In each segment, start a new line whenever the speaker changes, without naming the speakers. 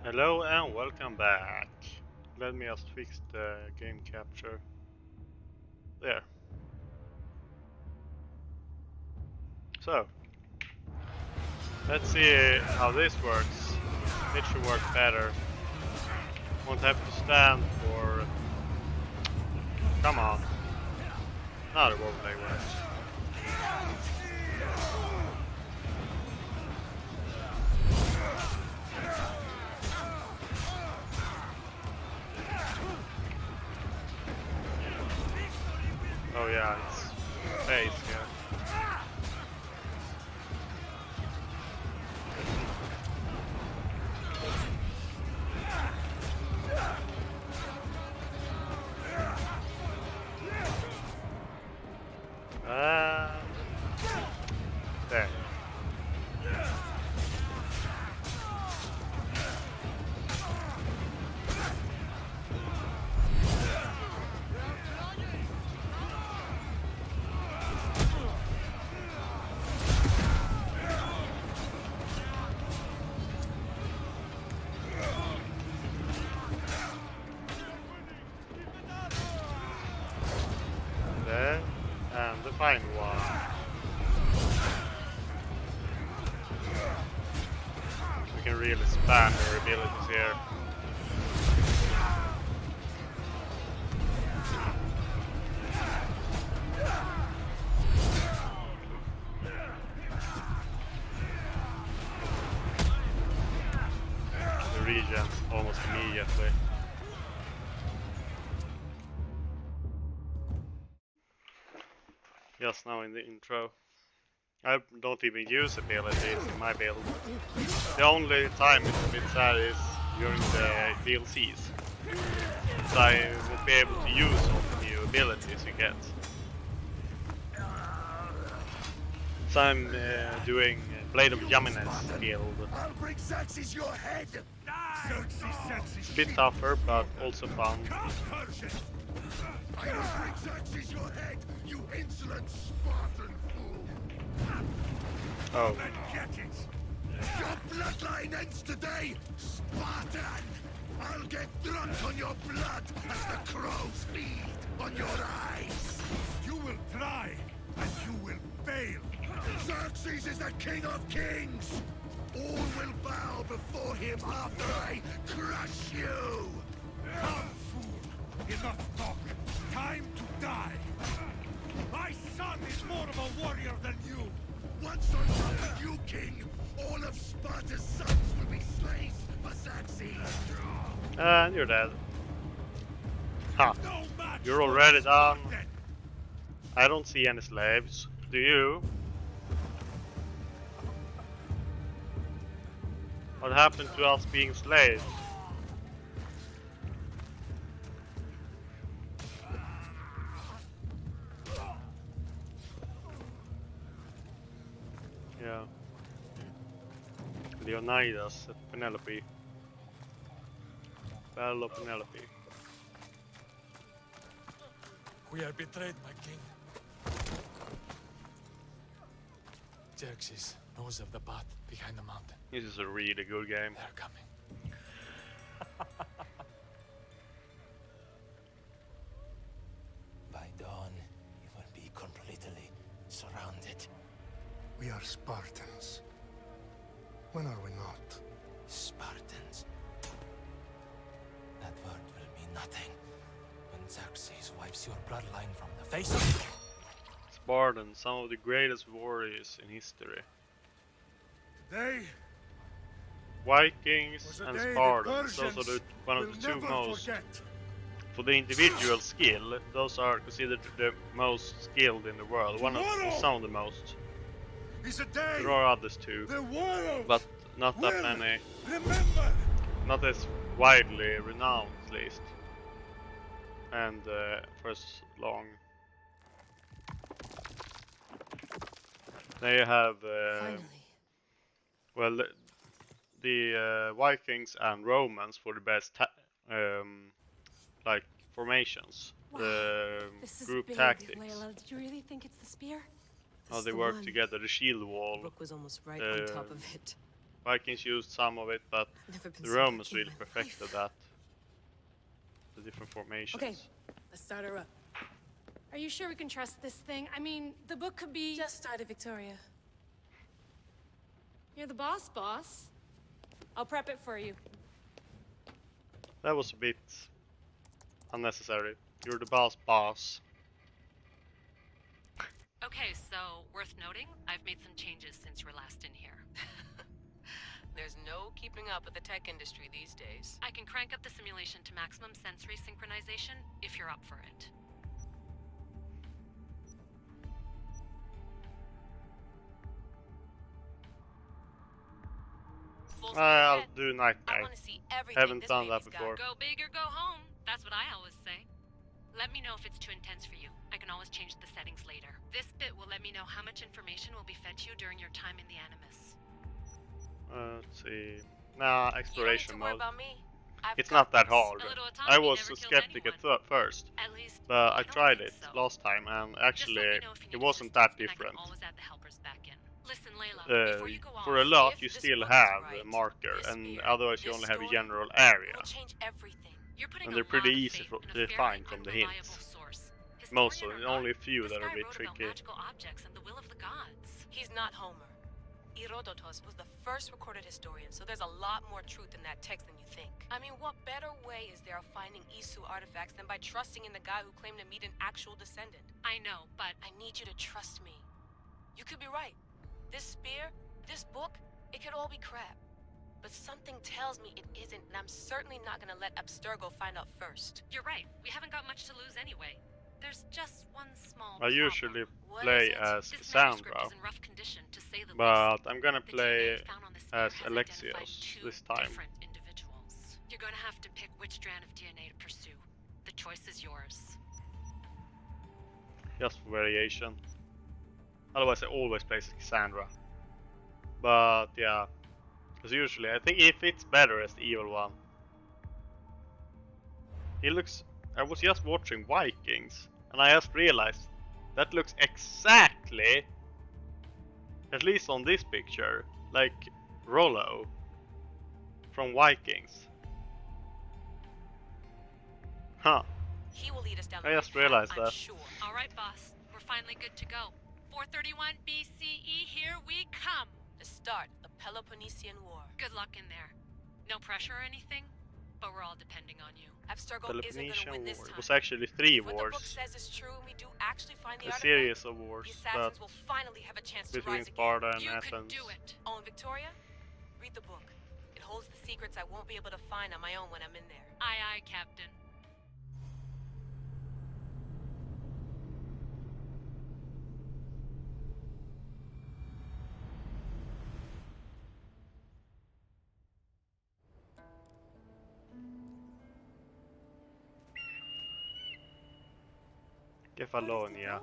Hello and welcome back. Let me just fix the game capture. There. So, let's see how this works. It should work better. Won't have to stand for... Come on. Now the overlay works. Oh yeah, it's face here. And... There. There. And the final one. We can really spam our abilities here. The regions almost immediately. Just now in the intro. I don't even use abilities in my build. The only time it's a bit sad is during the DLCs. So I won't be able to use all the new abilities you get. So I'm doing Blade of Yamine's build.
I'll bring Xerxes your head!
It's a bit tougher, but also fun.
I'll bring Xerxes your head, you insolent Spartan fool!
Oh,
Get it! Your bloodline ends today, Spartan! I'll get drunk on your blood as the crows feed on your eyes! You will try, and you will fail! Xerxes is the king of kings! All will bow before him after I crush you! Come, fool! Enough talk! Time to die! My son is more of a warrior than you! Once on top of you, king, all of Sparta's sons will be slaves for Xerxes!
and you're dead. Ha!
No match
You're
for
already done.
Spartan!
I don't see any slaves. Do you? What happened to us being slaves? Yeah. Leonidas at Penelope. Battle of Penelope.
We are betrayed, my king. Xerxes knows of the path behind the mountain.
This is a really good game.
They're coming.
By dawn, you will be completely surrounded.
We are Spartans. When are we not?
Spartans. That word will mean nothing when Xerxes wipes your bloodline from the face of...
Spartans, some of the greatest warriors in history.
Today
Vikings
was a
and
day the
Spartans, those are
Persians
one of
will
the two
never
most.
forget.
For the individual skill, those are considered the most skilled in the world. One of some of the most.
It's a day
There are others too,
the world
but not that
will
many.
remember.
Not as widely renowned, at least. And for as long. They have
Finally.
well, the Vikings and Romans were the best like formations.
Wow,
The
This is
group
big,
tactics.
Layla. Did you really think it's the spear?
How
This
they
is the
work
one.
together. The shield wall.
Brooke was almost right
the
on top of it.
Vikings used some of it, but
Never been
the
so
Romans
lucky in
really
my
perfected
life.
that. The different formations.
Okay, let's start her up.
Are you sure we can trust this thing? I mean, the book could be...
Just started, Victoria.
You're the boss, boss. I'll prep it for you.
That was a bit unnecessary. You're the boss.
Okay, so worth noting, I've made some changes since you were last in here.
There's no keeping up with the tech industry these days.
I can crank up the simulation to maximum sensory synchronization if you're up for it.
Full speed
I'll
ahead.
do night
I
guy.
want to see everything
Haven't
this
done that
baby's got.
before.
Go big or go home. That's what I always say. Let me know if it's too intense for you. I can always change the settings later. This bit will let me know how much information will be fed to you during your time in the Animus.
Let's see. Nah,
You
exploration
don't need to worry
mode.
about me. I've
It's
got
not that
this.
hard.
A little
I
autonomy
was
never
a
killed
skeptic at
anyone.
first,
At least,
but I
I don't
tried
think
it
so.
last time, and
Just let
actually
me know if you
it
need
wasn't that
assistance, and
different.
I can always add the helpers back in. Listen, Layla, before you go
For a
off,
lot,
if
you
this
still
book is
have
right,
a marker,
this
and
spear,
otherwise you
this
only have a
story,
general area.
It will change everything.
you're putting
And
a
they're pretty
lot of
easy
faith
to
in a fairly
find from the
unreliable
hints.
source.
Most of
Historian
it,
or
only a
not,
few
this
that are a
guy
bit
wrote about
tricky.
magical objects and the will of the gods.
He's not Homer. Herodotus was the first recorded historian, so there's a lot more truth in that text than you think. I mean, what better way is there of finding Isu artifacts than by trusting in the guy who claimed to meet an actual descendant?
I know, but
I need you to trust me. You could be right. This spear, this book, it could all be crap. But something tells me it isn't, and I'm certainly not gonna let Abstergo find out first.
you're right. We haven't got much to lose anyway. There's just one small
I usually
What
play
is it?
as
This manuscript
Cassandra,
is in rough condition, to say the least.
but I'm gonna
The
play
DNA found on the spear
as
has identified
Alexios
two
this time.
different individuals. You're gonna have to pick which strand of DNA to pursue. The choice is yours.
Just for variation. Otherwise I always play as Cassandra. But yeah, because usually I think he fits better as the evil one. He looks... I was just watching Vikings, and I just realized that looks exactly, at least on this picture, like Rollo from Vikings. Huh.
He will lead us down the
I
right
just
path,
realized
I'm
that.
sure.
All right, boss. We're finally good to go. 431 BCE, here we come.
The start of the Peloponnesian War.
Good luck in there. No pressure or anything, but we're all depending on you.
Abstergo isn't gonna
Peloponnesian
win this
War.
time.
It was actually 3
If what the book
wars.
says is true and we do actually find the
A
artifact,
series of
the
wars, but
assassins will finally have a chance to
between
rise again.
Sparta and
You
Athens.
can do it.
Oh, and Victoria, read the book. It holds the secrets I won't be able to find on my own when I'm in there.
Aye, aye, Captain.
Kefalonia.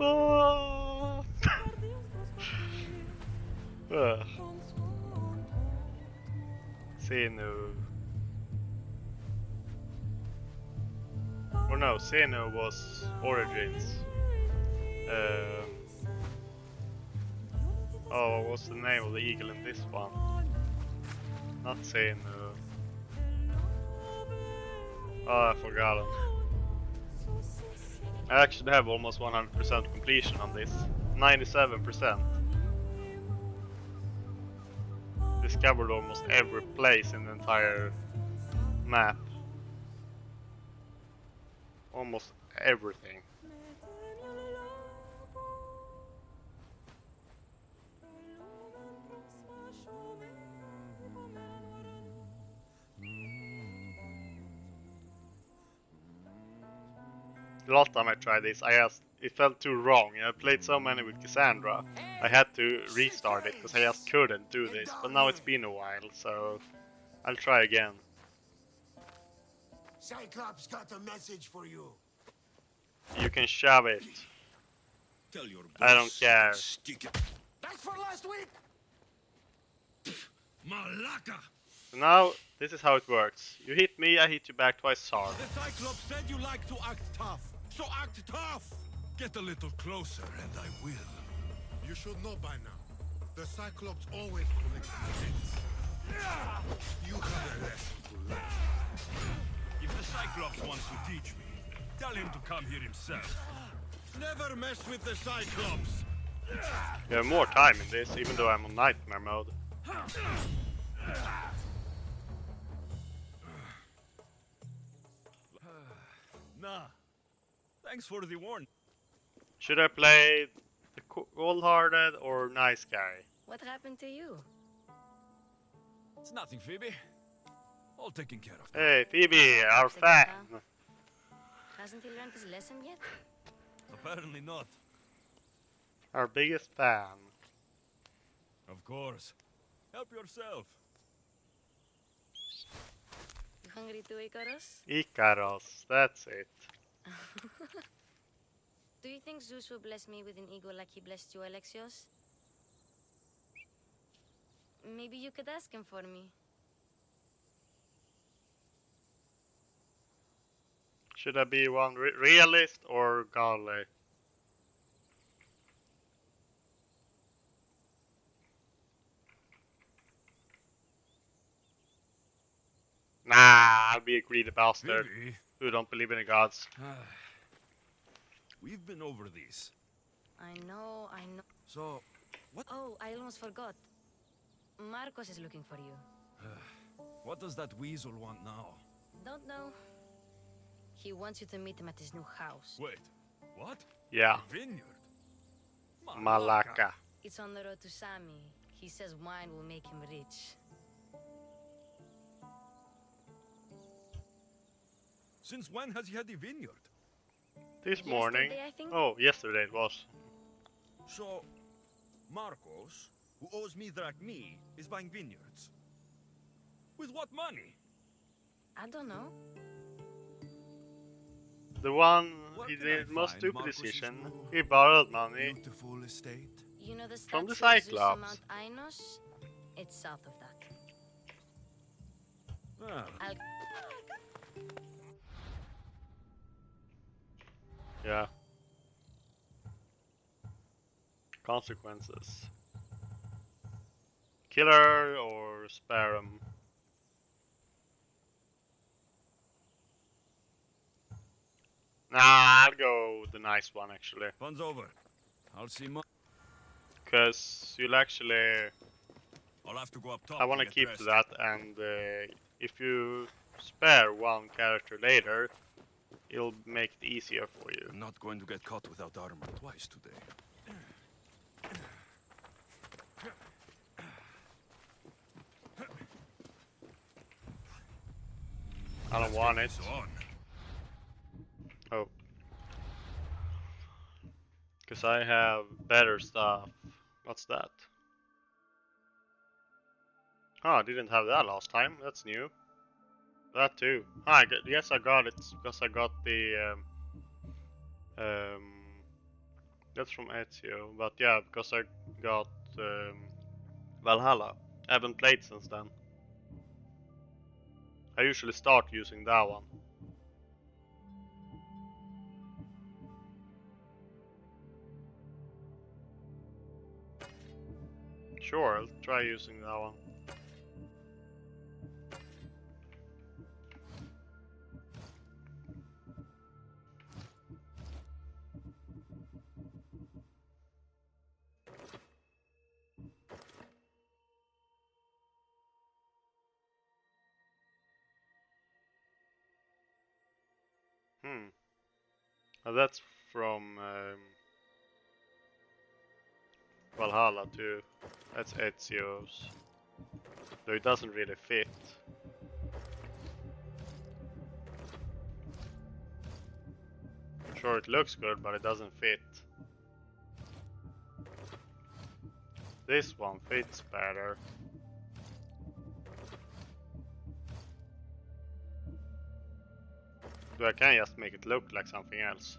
Ah. Ugh. Xenu. Or no, Xenu was Origins. Oh, what's the name of the eagle in this one? Not Xenu. Oh, I forgot him. I actually have almost 100% completion on this. 97%. Discovered almost every place in the entire map. Almost everything. The last time I tried this, it felt too wrong. I played so many with Cassandra, I had to restart it because I just couldn't do this. But now it's been a while, so I'll try again.
Cyclops got a message for you.
You can shove it.
Tell your
I don't care.
Stick it. That's for last week. Malaka.
So now This is how it works. You hit me, I hit you back twice hard.
The Cyclops said you like to act tough, so act tough! Get a little closer and I will. You should know by now. The Cyclops always collects evidence. You have a lesson to learn. If the Cyclops wants to teach me, tell him to come here himself. Never mess with the Cyclops!
You have more time in this, even though I'm on nightmare mode.
Nah. Thanks for the warning.
Should I play the cold-hearted or nice guy?
What happened to you?
It's nothing, Phoebe. All taken care of.
Hey, Phoebe, our fan.
Hasn't he learned his lesson yet?
Apparently not.
Our biggest fan.
Of course. Help yourself.
You hungry too, Icarus?
Icarus, that's it.
Do you think Zeus will bless me with an ego like he blessed you, Alexios? Maybe you could ask him for me.
Should I be one realist or godly? Nah, I'll be a greedy bastard
Phoebe,
who don't believe in the gods.
we've been over these.
I know.
So,
Oh, I almost forgot. Marcos is looking for you.
what does that weasel want now?
Don't know. He wants you to meet him at his new house.
Wait, what?
Yeah,
Vineyard?
Malaka.
It's on the road to Sami. He says wine will make him rich.
Since when has he had the vineyard?
This morning.
Yesterday, I think?
Oh, yesterday it was.
So, Marcos, who owes me drachmi, is buying vineyards. With what money?
I don't know.
The one
Where
he
can I
did most
find
stupid
Marcus's
decision.
new
He borrowed money.
Beautiful estate.
You know the
From the
statue of Zeus on
Cyclops.
Mount Ainos? It's south of that.
Ah,
I'll...
Yeah. Consequences. Kill her or spare him. Nah, I'll go the nice one actually.
fun's over. I'll see
Cause you'll actually...
I'll have to go up top.
I want to
get
keep
dressed.
to that, and if you spare one character later, it'll make it easier for you.
I'm not going to get caught without armor twice today.
I don't want it.
So on.
Oh. Cause I have better stuff. What's that? Oh, I didn't have that last time. That's new. That too. Ah, yes, I got it because I got the that's from Ezio, but yeah, because I got Valhalla. I haven't played since then. I usually start using that one. Sure, I'll try using that one. Oh, that's from Valhalla too. That's Ezio's. Though it doesn't really fit. Sure, it looks good, but it doesn't fit. This one fits better. So I can just make it look like something else.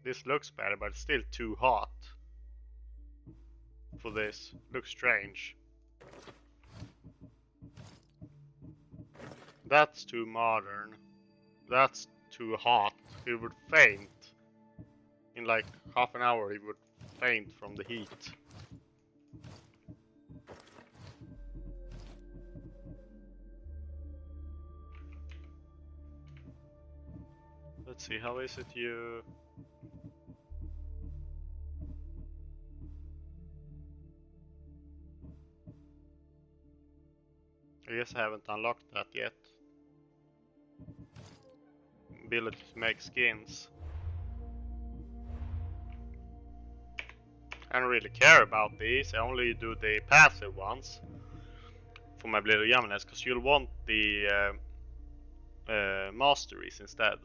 This looks better, but it's still too hot for this. Looks strange. That's too modern. That's too hot. He would faint. In like half an hour he would faint from the heat. Let's see, how is it you... I guess I haven't unlocked that yet. Ability to make skins. I don't really care about these, I only do the passive ones for my Blade of Yamines, because you'll want the masteries instead.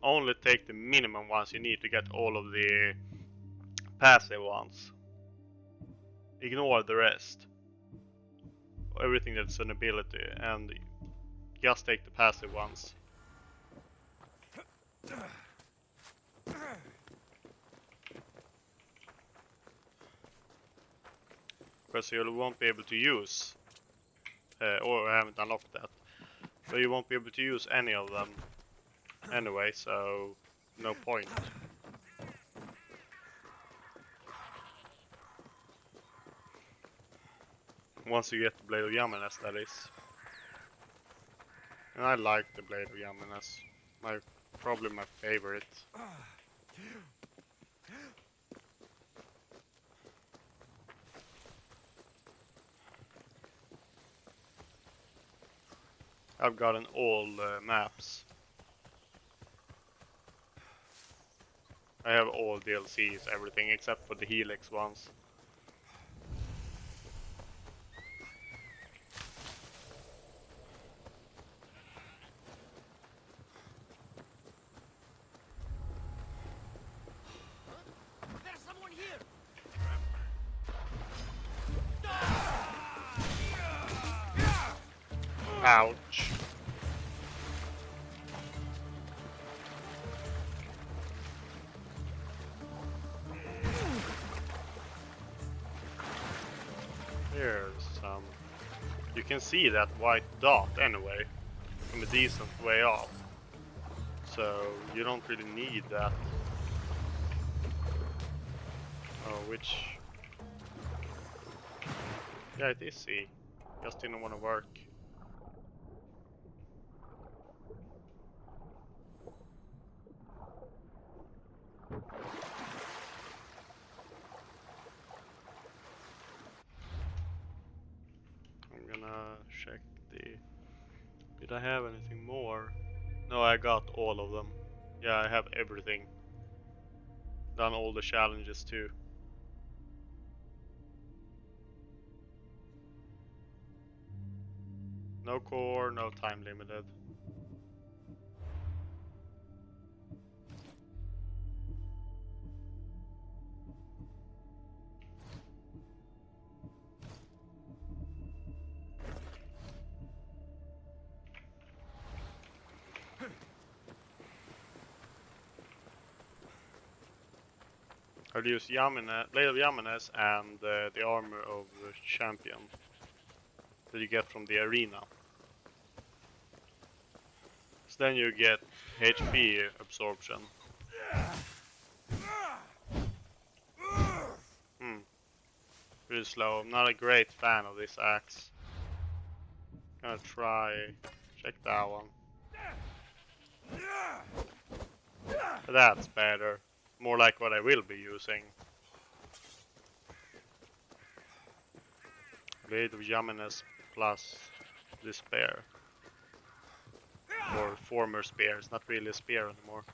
Only take the minimum ones you need to get all of the passive ones. Ignore the rest. Everything that's an ability, and just take the passive ones. Because you won't be able to use, or I haven't unlocked that, but you won't be able to use any of them anyway, so no point. Once you get the Blade of Yamines, that is. And I like the Blade of Yamines. Probably my favorite. I've gotten all maps. I have all DLCs, everything except for the Helix ones.
There's someone here!
Ouch. Here's some. You can see that white dot anyway, from a decent way off. So you don't really need that. Oh, which? Yeah, it is C. Just didn't want to work. I'm gonna check the... Did I have anything more? No, I got all of them. Yeah, I have everything. Done all the challenges too. No core, no time limited. I'll use Blade of Yamines and the armor of the champion that you get from the arena. So then you get HP absorption. Really slow. I'm not a great fan of this axe. Gonna check that one. That's better. More like what I will be using. Blade of Yamines plus the spear. Or former spear, it's not really a spear anymore.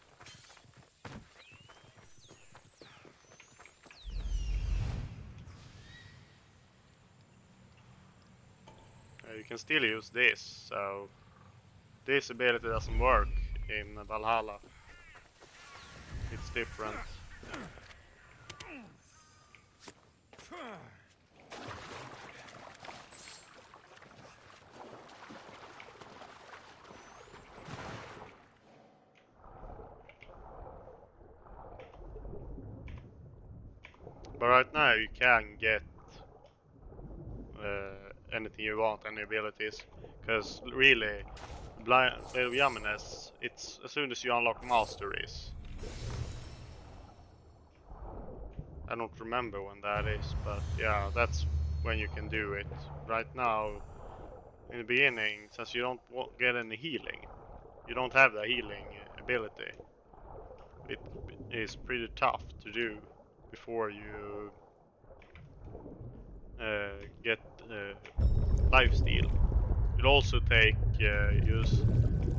You can still use this, so this ability doesn't work in Valhalla. It's different. But right now you can get anything you want, any abilities, because really, Blade of Yamines, it's as soon as you unlock masteries. I don't remember when that is, but yeah, that's when you can do it. Right now, in the beginning, since you don't get any healing, you don't have the healing ability. It is pretty tough to do before you get lifesteal. You'll also use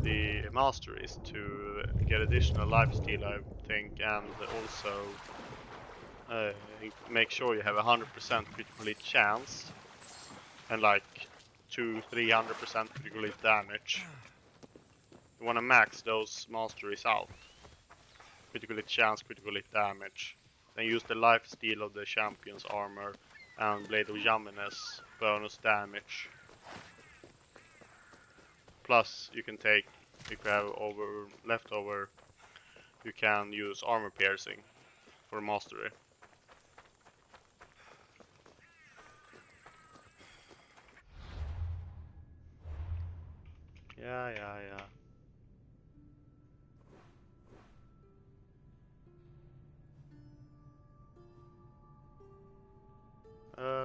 the masteries to get additional lifesteal, I think, and also make sure you have 100% critical hit chance and like 200-300% critical hit damage. You want to max those masteries out. Critical hit chance, critical hit damage. Then use the lifesteal of the champion's armor and Blade of Yamines bonus damage. Plus you can take, if you have leftover, you can use armor piercing for mastery. Yeah.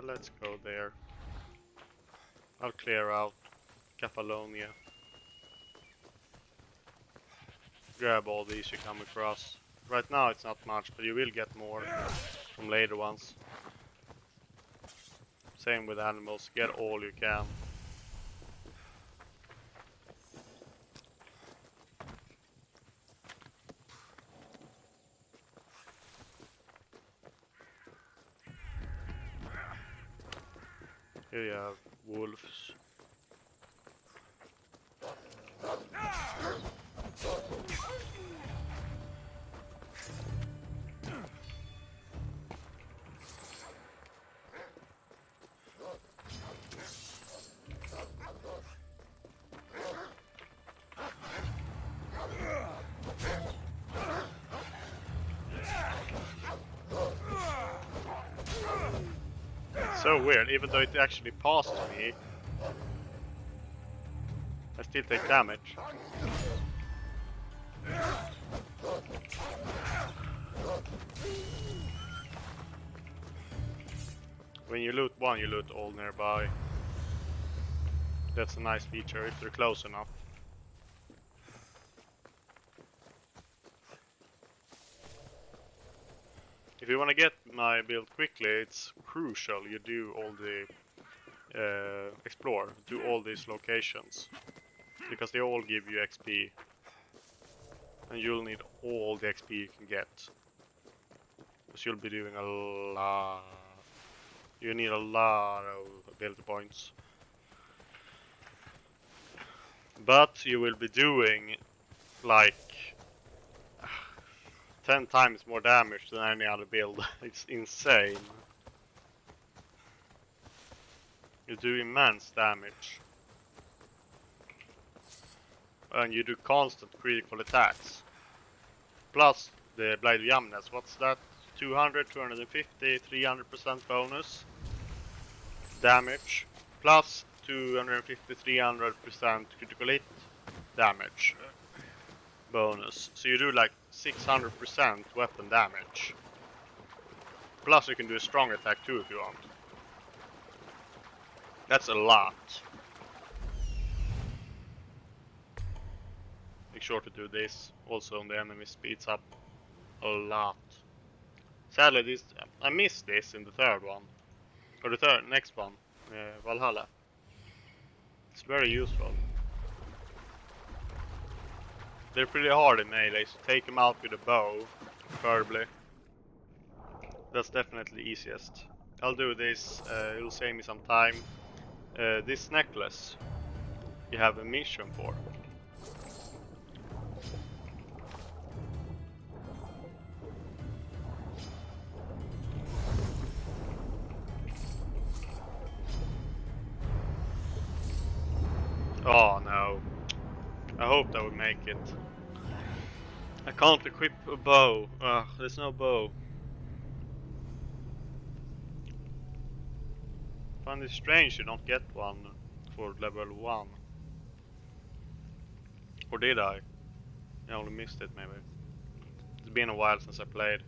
Let's go there. I'll clear out Capalonia. Grab all these you come across. Right now it's not much, but you will get more from later ones. Same with animals, get all you can. Here you have wolves. So weird, even though it actually passed me, I still take damage. When you loot one, you loot all nearby. That's a nice feature if they're close enough. If you want to get my build quickly, it's crucial you do all the explore, do all these locations, because they all give you XP, and you'll need all the XP you can get, because you'll be doing a lot. You need a lot of ability points, but you will be doing like 10 times more damage than any other build. It's insane. You do immense damage. And you do constant critical attacks. Plus the Blade of Yamines, what's that? 200, 250, 300% bonus damage. Plus 250, 300% critical hit damage bonus. So you do like 600% weapon damage. Plus you can do a strong attack too if you want. That's a lot. Make sure to do this. Also on the enemy speeds up a lot. Sadly this, I missed this in the third one. Or the next one, Valhalla. It's very useful. They're pretty hard in melee, so take them out with a bow, preferably. That's definitely easiest. I'll do this, it'll save me some time. This necklace, you have a mission for. Oh no. I hoped I would make it. I can't equip a bow. Ugh, there's no bow. find it strange you don't get one for level 1. Or did I? I only missed it maybe. It's been a while since I played.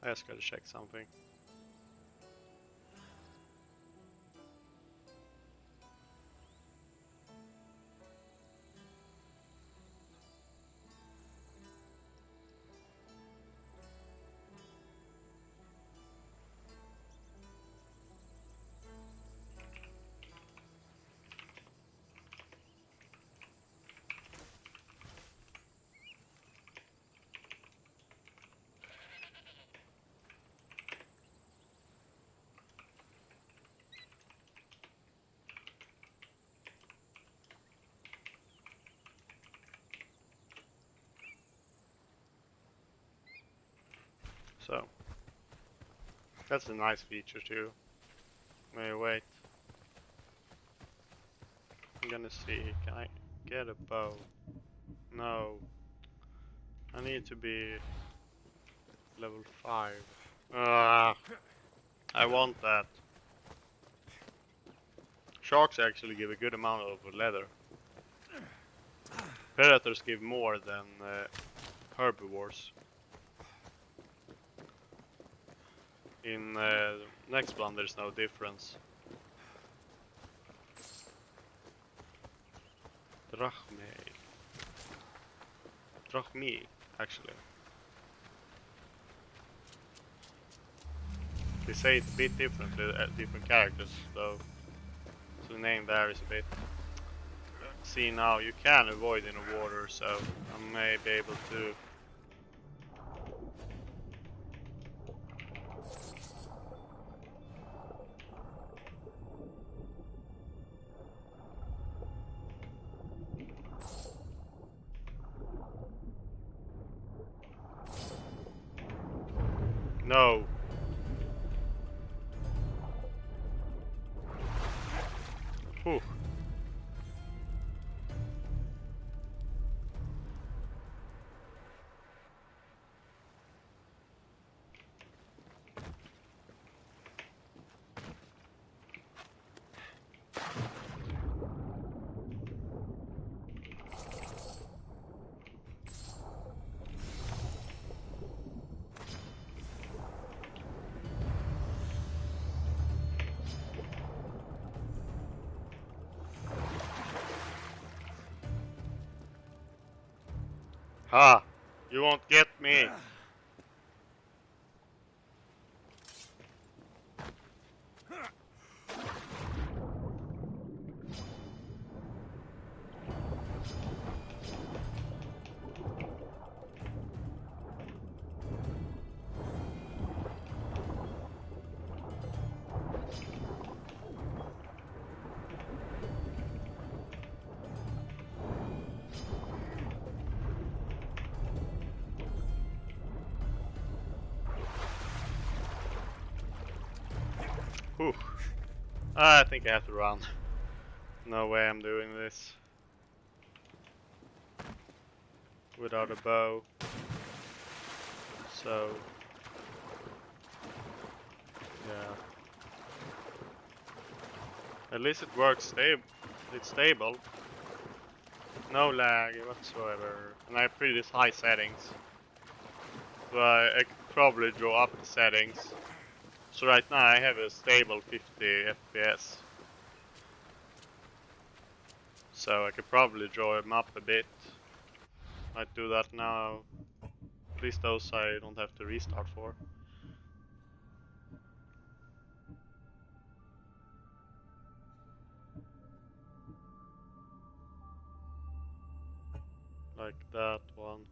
I just gotta check something. So, that's a nice feature too. Wait, wait. I'm gonna see, can I get a bow? No. I need to be level 5. Ah, I want that. Sharks actually give a good amount of leather. Predators give more than herbivores. In next one there's no difference. Drachmi, actually. They say it a bit differently, different characters, though. So the name varies a bit. See now, you can avoid in the water, so I may be able to. No. Whew. Ha! You won't get me! Whew. I think I have to run. No way I'm doing this without a bow. So, yeah. At least it works stable. It's stable. No lag whatsoever. And I have pretty high settings. So I could probably draw up the settings. So right now I have a stable 50 FPS. So I could probably draw them up a bit. Might do that now. At least those I don't have to restart for. Like that one.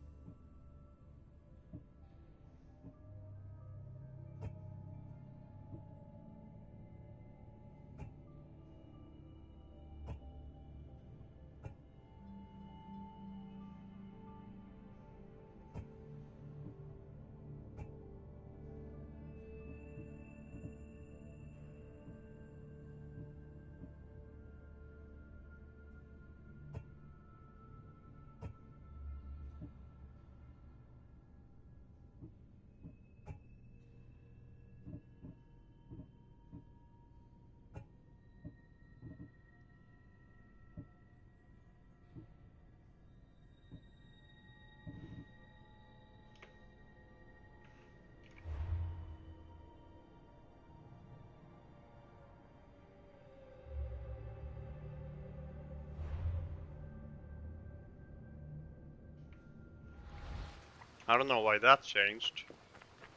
I don't know why that changed.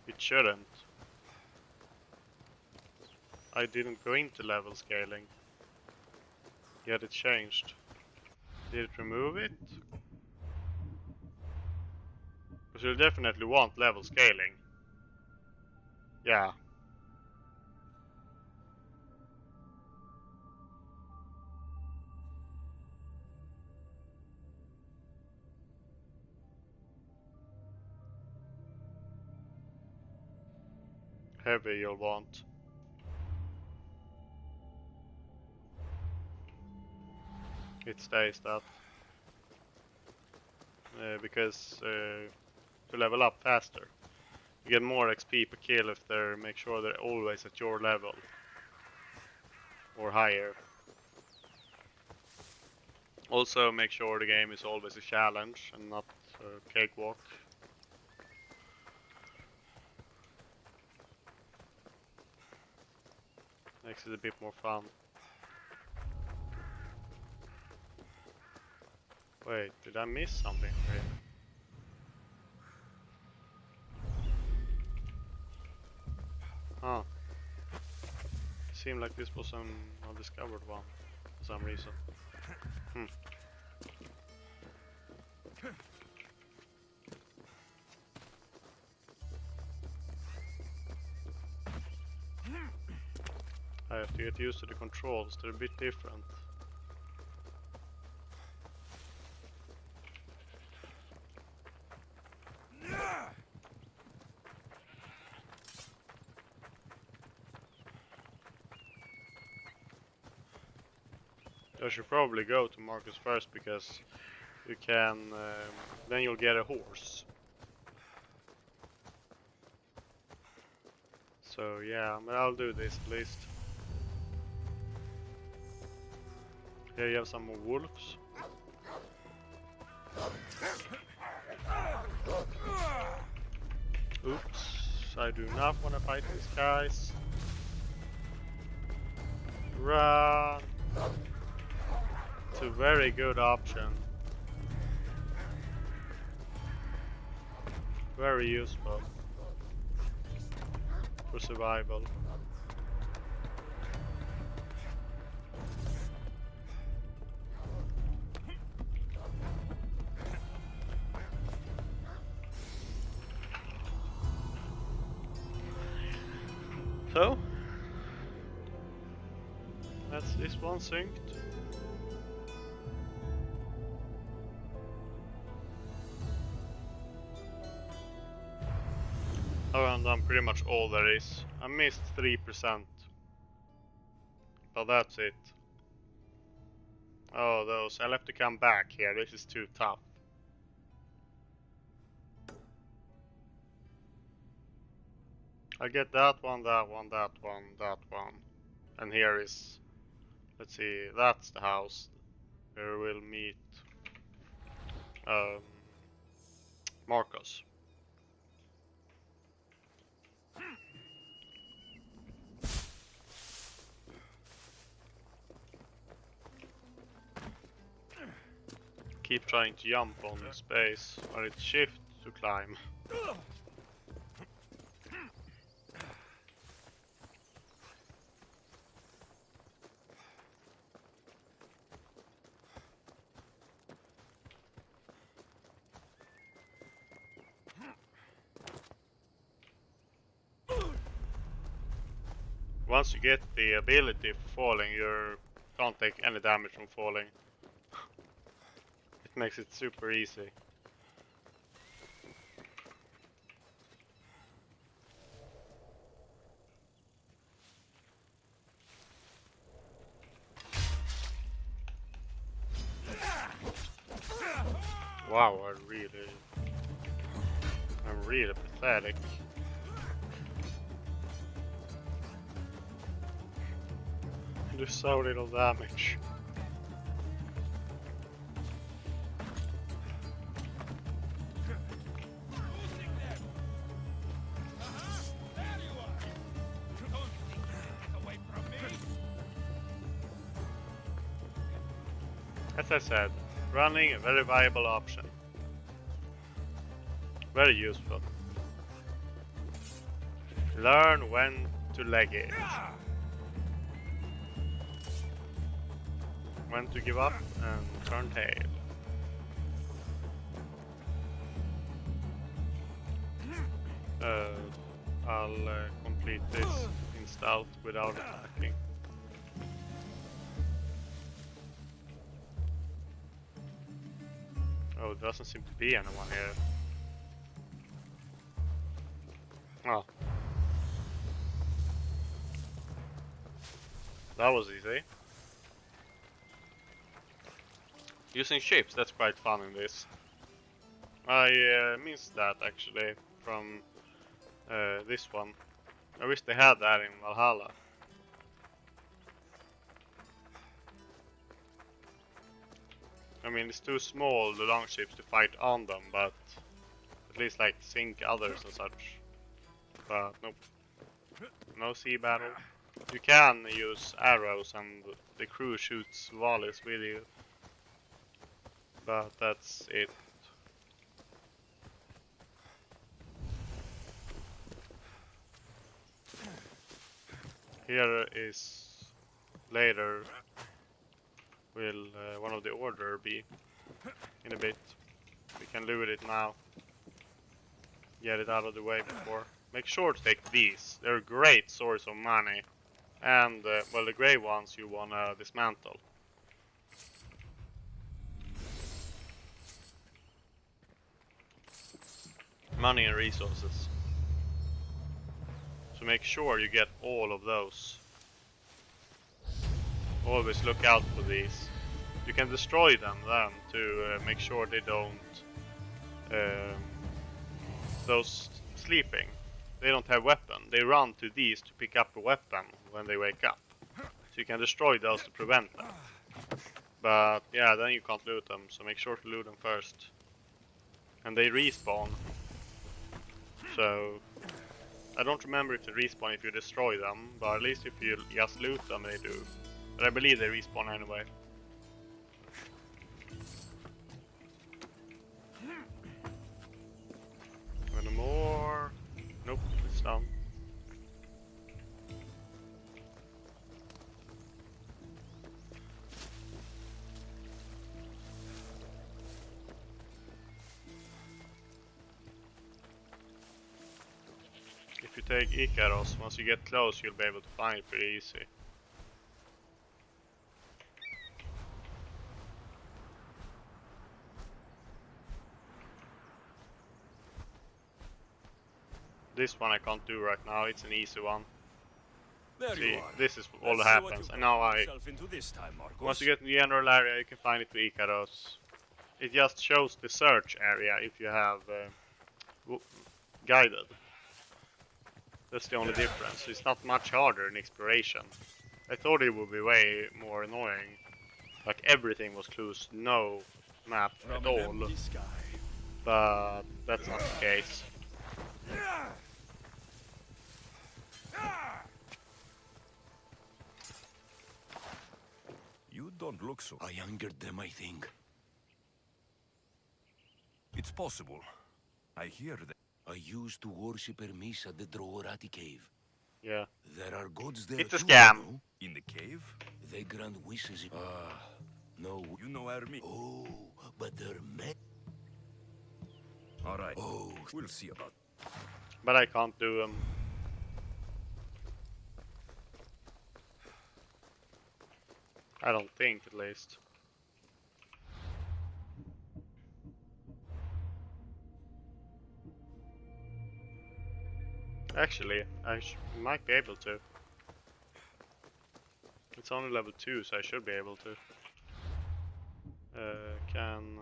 It shouldn't. I didn't go into level scaling. Yet it changed. Did it remove it? Because you'll definitely want level scaling. Yeah. Heavy you'll want. It stays that. Because to level up faster. You get more XP per kill if they make sure they're always at your level. Or higher. Also make sure the game is always a challenge and not a cakewalk. Makes it a bit more fun. Wait, did I miss something here? Huh. Seemed like this was an undiscovered one for some reason. I have to get used to the controls, they're a bit different. I should probably go to Marcus first because you can, then you'll get a horse. So yeah, but I'll do this at least. Here you have some more wolves. Oops, I do not want to fight these guys. Run! It's a very good option. Very useful for survival. So, that's this one synced. Oh, and done pretty much all there is. I missed 3%. But that's it. Oh, those. I'll have to come back here. This is too tough. I'll get that one, that one, that one, that one. And here is... Let's see, that's the house where we'll meet Marcus. Keep trying to jump on the space, or it's shift to climb. Once you get the ability for falling, you can't take any damage from falling. It makes it super easy. Wow, I'm really pathetic. Do so little damage. As I said, running a very viable option. Very useful. Learn when to leg it. When to give up and turn tail. I'll complete this in stealth without attacking. Oh, there doesn't seem to be anyone here. Oh. That was easy. Using ships, that's quite fun in this. I missed that actually from this one. I wish they had that in Valhalla. I mean, it's too small, the long ships, to fight on them, but at least like sink others and such. But nope. No sea battle. You can use arrows and the crew shoots volleys with you. But that's it. Here is later will one of the order be in a bit. We can loot it now. Get it out of the way before. Make sure to take these. They're a great source of money. And well, the grey ones you wanna dismantle. Money and resources. So make sure you get all of those. Always look out for these. You can destroy them then to make sure they don't. Those sleeping, they don't have weapon. They run to these to pick up a weapon when they wake up. So you can destroy those to prevent them. But yeah, then you can't loot them. So make sure to loot them first. And they respawn. So I don't remember if they respawn if you destroy them, but at least if you just loot them, they do. But I believe they respawn anyway. Any more? Nope, it's done. If you take Ikaros, once you get close, you'll be able to find it pretty easy. This one I can't do right now, it's an easy one.
There
See,
you are.
this is all
Let's
that
see what
happens.
you
And now
got
I...
yourself into this time, Marcos.
Once you get in the general area, you can find it with Ikaros. It just shows the search area if you have guided. That's the only difference. It's not much harder in exploration. I thought it would be way more annoying. Like everything was closed, no map at all. But that's not the case.
You don't look so. I angered them, I think. It's possible. I hear that. I used to worship Hermes at the Droorati cave.
Yeah.
There are gods there.
It's a
too,
scam.
you know? In the cave? They grant wishes. No. You know Hermes. Oh, but Hermes. All right. Oh, we'll see about.
But I can't do them. I don't think, at least. Actually, I might be able to. It's only level 2, so I should be able to. Can...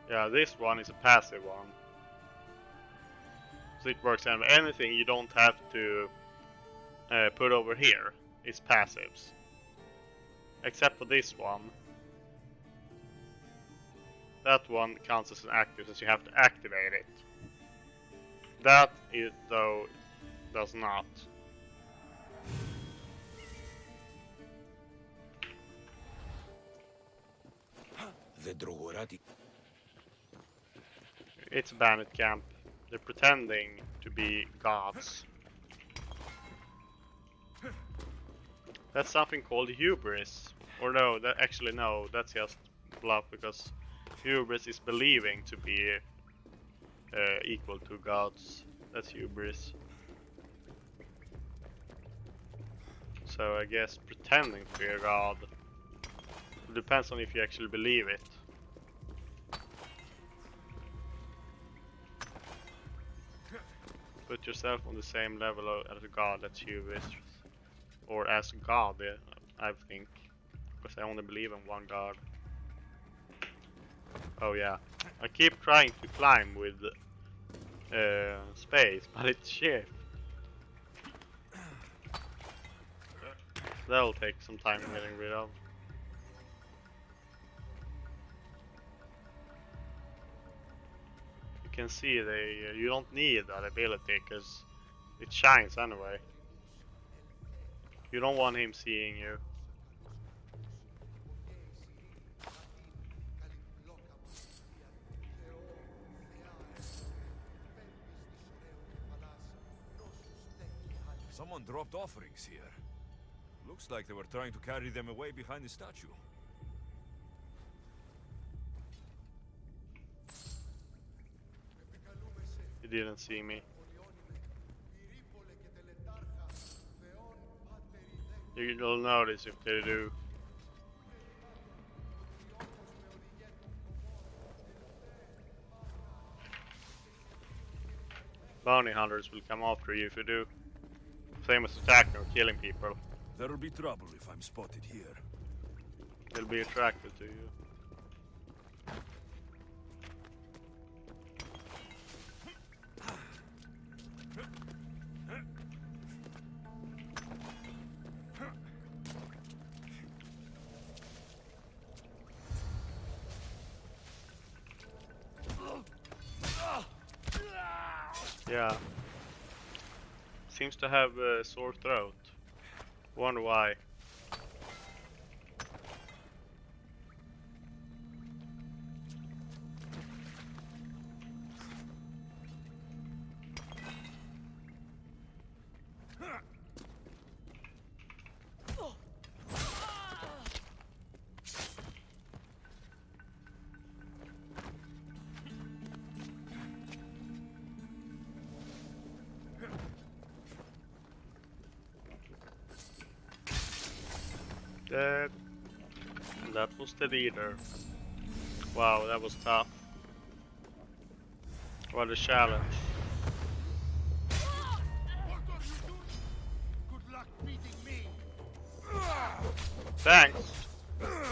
Yeah, this one is a passive one. So it works on anything you don't have to put over here. It's passives. Except for this one. That one counts as an active since you have to activate it. That, though, does not.
The Drogorati.
It's a bandit camp. They're pretending to be gods. That's something called hubris. Or no, no, that's just bluff, because hubris is believing to be equal to gods. That's hubris. So I guess pretending to be a god. It depends on if you actually believe it. Put yourself on the same level as a god, that's hubris. Or as God, I think. Because I only believe in one god. Oh yeah. I keep trying to climb with space, but it's shit. That'll take some time getting rid of. You can see you don't need that ability because it shines anyway. You don't want him seeing you.
Someone dropped offerings here. Looks like they were trying to carry them away behind the statue.
He didn't see me. You'll notice if they do. Bounty hunters will come after you if you do. Same as attacking or killing people.
There'll be trouble if I'm spotted here.
They'll be attracted to you. Yeah. Seems to have a sore throat. Wonder why. Dead. That was the leader. Wow, that was tough. What a challenge.
Good luck beating me.
Thanks.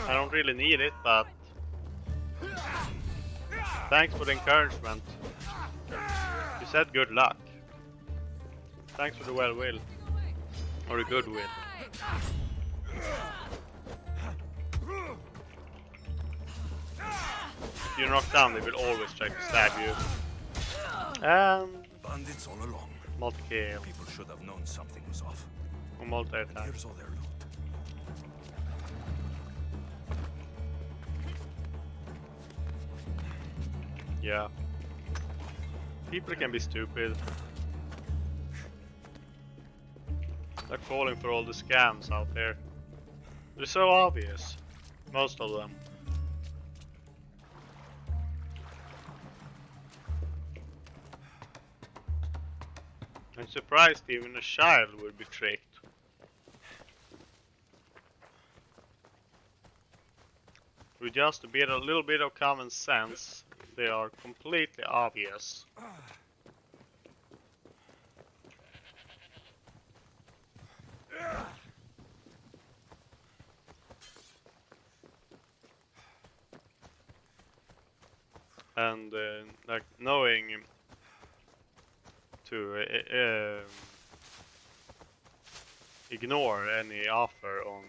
I don't really need it, but thanks for the encouragement. You said good luck. Thanks for the well will. Or the good will. If you're knocked down, they will always try to stab you. And
Bandits all along.
multi-kill.
People should have known something was off.
Or
And
multi-attack.
here's all their loot.
Yeah. People can be stupid. Like falling for all the scams out there. They're so obvious. Most of them. I'm surprised even a child would be tricked. With just a little bit of common sense, they are completely obvious. And like knowing to ignore any offer on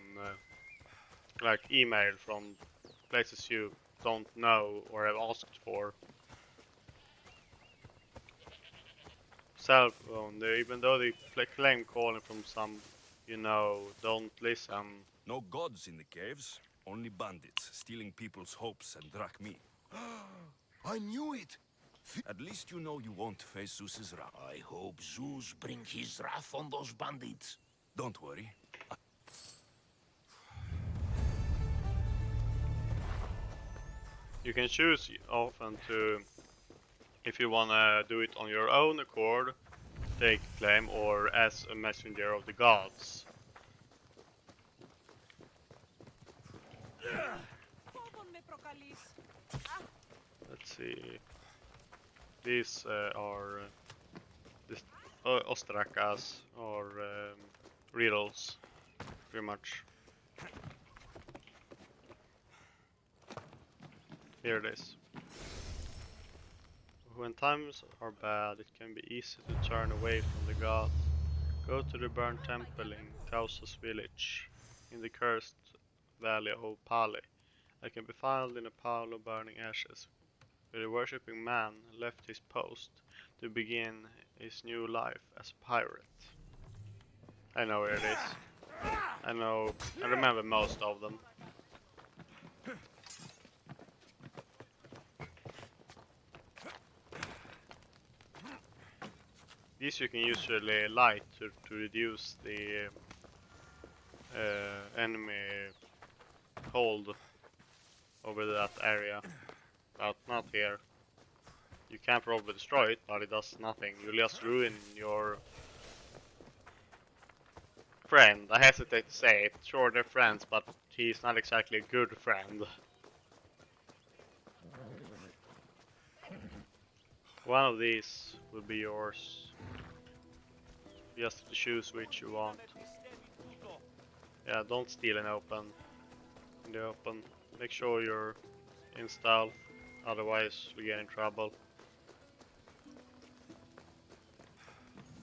like email from places you don't know or have asked for. Cell phone, even though they claim calling from some, don't listen.
No gods in the caves. Only bandits stealing people's hopes and Drachmi.
I knew it!
At least you know you won't face Zeus's wrath.
I hope Zeus brings his wrath on those bandits.
Don't worry.
You can choose often to, if you wanna do it on your own accord, take claim, or as a messenger of the gods. Let's see. These are this ostrakas or riddles, pretty much. Here it is. When times are bad, it can be easy to turn away from the gods. Go to the burned temple in Kausos village, in the cursed valley of Pali. I can be found in a pile of burning ashes, where the worshipping man left his post to begin his new life as a pirate. I know where it is. I remember most of them. These you can usually light to reduce the enemy hold over that area, but not here. You can't probably destroy it, but it does nothing. You just ruin your friend. I hesitate to say it. Sure, they're friends, but he's not exactly a good friend. One of these will be yours. Just to choose which you want. Yeah, don't steal in the open. Make sure you're in stealth, otherwise we get in trouble.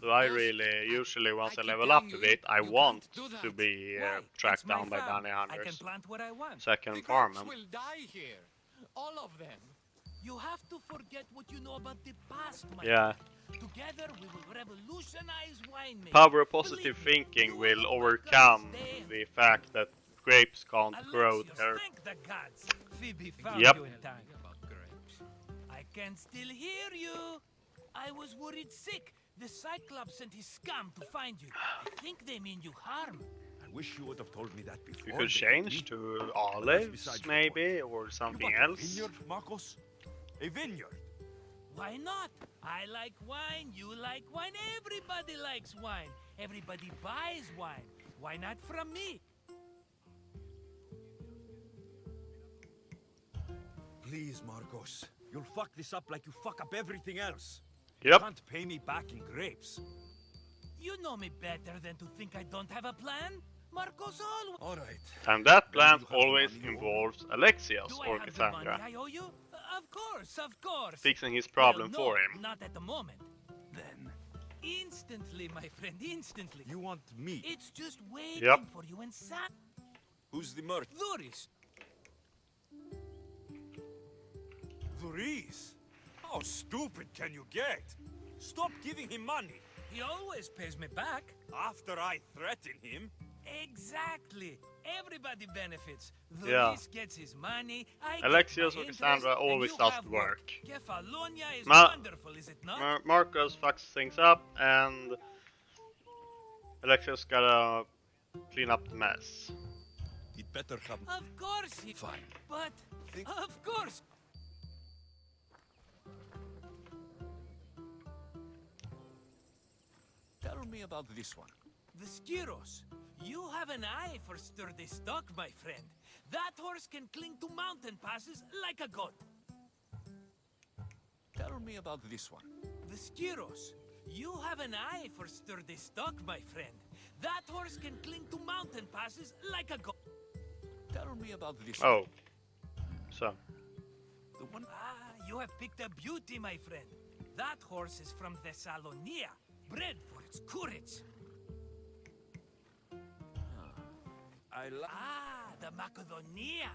So I really, usually once I level up a bit, I want to be tracked down by bounty hunters, so I can farm them.
will die here. All of them.
You have to forget what you know about the past, my
Yeah.
friend. Together we will revolutionize winemaking.
Power of positive thinking will overcome the fact that grapes can't grow
Alexios,
there.
thank the gods. Phoebe found
Yep.
you in time. I can still hear you. I was worried sick. The Cyclops sent his scum to find you. I think they mean you harm.
I wish you would have told me that before.
You could
they
change
hit me.
to olives, maybe, or
You
something
bought a
else.
vineyard, Marcos? A vineyard?
Why not? I like wine, you like wine, everybody likes wine. Everybody buys wine. Why not from me?
Please, Marcos. You'll fuck this up like you fuck up everything else. You
Yep.
can't pay me back in grapes.
You know me better than to think I don't have a plan. Marcos always...
All right.
And that plan
Then you have the
always
money you
involves Alexios
Do
or
I have the money
Cassandra
I owe you? Of course, of course.
fixing his problem
Well, no,
for him.
Not at the moment.
Then
Instantly, my friend, instantly.
you want me?
It's just waiting
Yep.
for you and Sam.
Who's the merc?
Doris.
Luis. How stupid can you get? Stop giving him money.
He always pays me back.
After I threaten him,
Exactly. Everybody benefits.
Yeah.
Luis gets his money. I
Alexios
get my
or Cassandra
interest, and
always
you
does
have
the work.
Kefalonia is
Ma-
wonderful, is it not?
Marcos fucks things up, and Alexios gotta clean up the mess.
he'd better have...
Of course he...
Fine.
But,
Think-
of course...
Tell me about this one.
The Skiros. You have an eye for sturdy stock, my friend. That horse can cling to mountain passes like a goat.
Tell me about this one.
The Skiros. You have an eye for sturdy stock, my friend. That horse can cling to mountain passes like a goat.
Tell me about this one.
Oh. So.
The one...
Ah, you have picked a beauty, my friend. That horse is from Thessalonia, bred for its courage.
I like...
Ah, the Macedonian.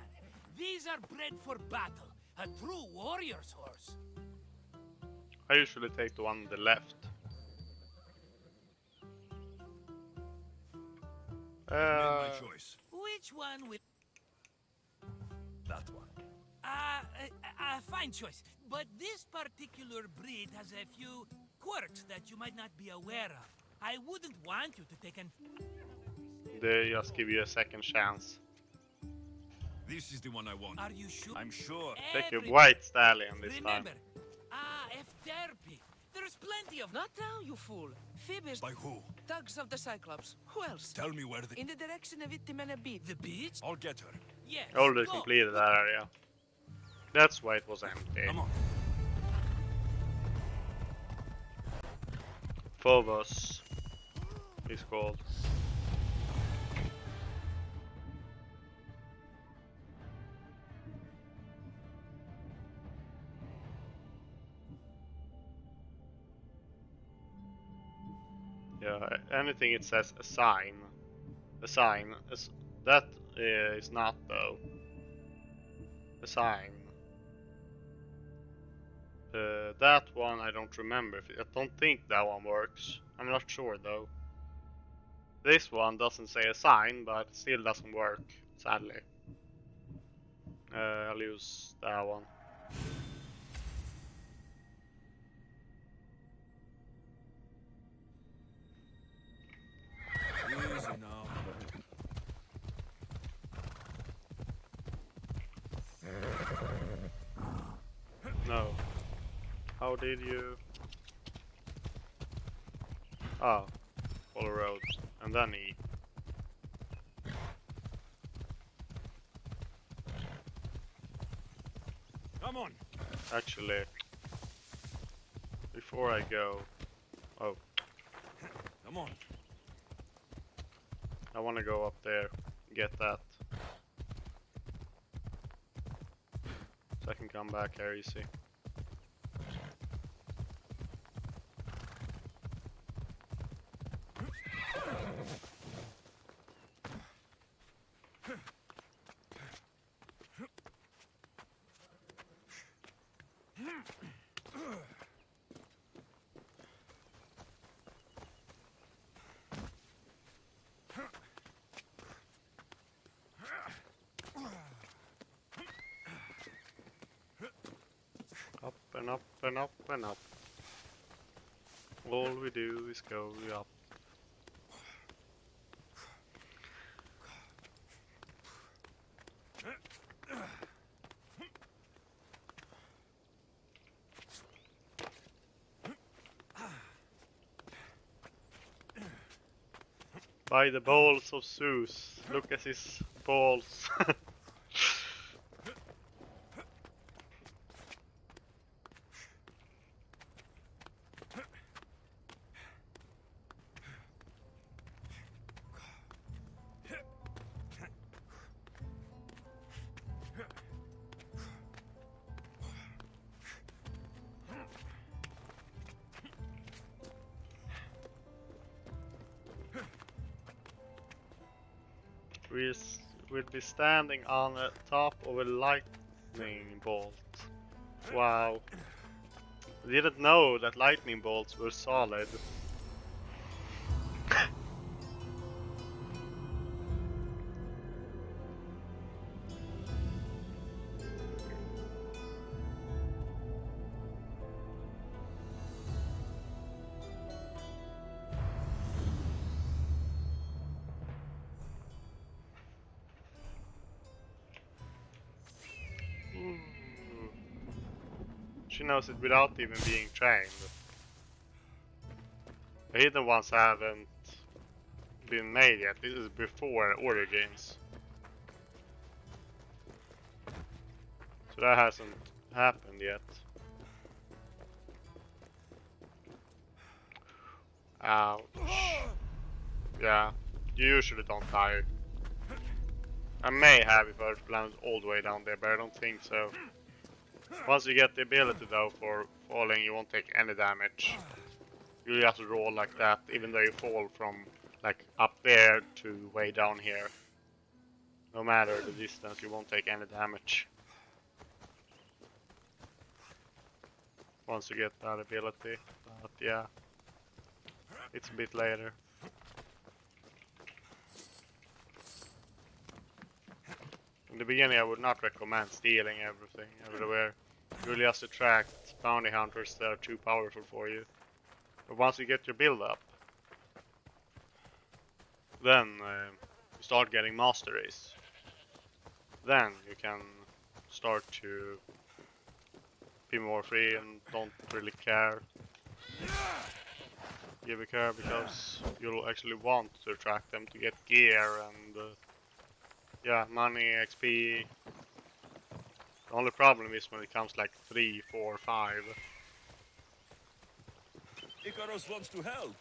These are bred for battle. A true warrior's horse.
I usually take the one on the left.
I made my choice.
Which one will...
That one.
Fine choice. But this particular breed has a few quirks that you might not be aware of. I wouldn't want you to take an...
They just give you a second chance.
This is the one I want.
Are you sure?
I'm sure.
Take a
Every-
white stallion this
Remember,
time.
F-therapy. There's plenty of...
Not now, you fool. Phoebus,
By who?
thugs of the Cyclops. Who else?
Tell me where the...
In the direction of Itimena Beach.
The beach?
I'll get her.
Yes.
Already
go.
completed that area. That's why it was empty.
Come on.
Phobos is called. Yeah, anything it says assign. That is not though. Assign. That one I don't remember. I don't think that one works. I'm not sure though. This one doesn't say assign, but it still doesn't work, sadly. I'll use that one.
Easy now.
No. How did you? Oh, follow road and then E.
Come on.
Actually, before I go, oh,
Come on.
I want to go up there, get that, so I can come back here easy. Up and up and up and up. All we do is go up. By the balls of Zeus, look at his balls. We'll be standing on the top of a lightning bolt. Wow. I didn't know that lightning bolts were solid. She knows it without even being trained. The hidden ones haven't been made yet. This is before Origins. So that hasn't happened yet. Ouch. Yeah, you usually don't die. I may have if I landed all the way down there, but I don't think so. Once you get the ability though for falling, you won't take any damage. You just roll like that, even though you fall from like up there to way down here. No matter the distance, you won't take any damage. Once you get that ability, but yeah, it's a bit later. In the the beginning, I would not recommend stealing everything everywhere. You really have to attract bounty hunters that are too powerful for you. But once you get your build up, then you start getting masteries. Then you can start to be more free and don't really care. Give a care because you'll actually want to attract them to get gear and yeah, money, XP. The only problem is when it comes like 3, 4, 5.
Icarus wants to help.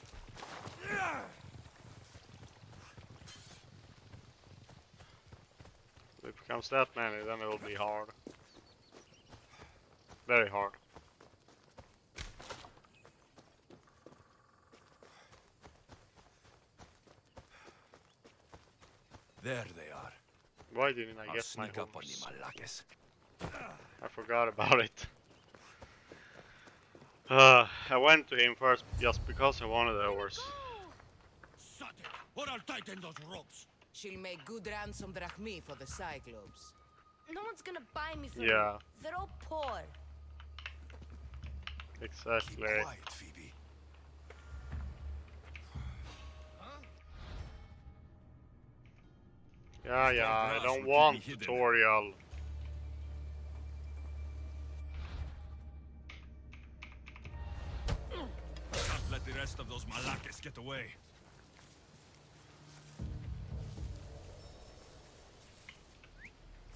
If it becomes that many, then it will be hard. Very hard.
There they are.
Why didn't I
I'll
get my
sneak up on
horse?
the Malakes.
I forgot about it. I went to him first just because I wanted the horse.
Shut it, or I'll tighten those ropes.
She'll make good ransom drachmi for the Cyclops.
No one's gonna buy me from
Yeah.
you. They're all poor.
Exactly.
Keep quiet, Phoebe.
Yeah, I
grass
don't
will keep
want
me hidden.
tutorial.
Can't let the rest of those Malakes get away.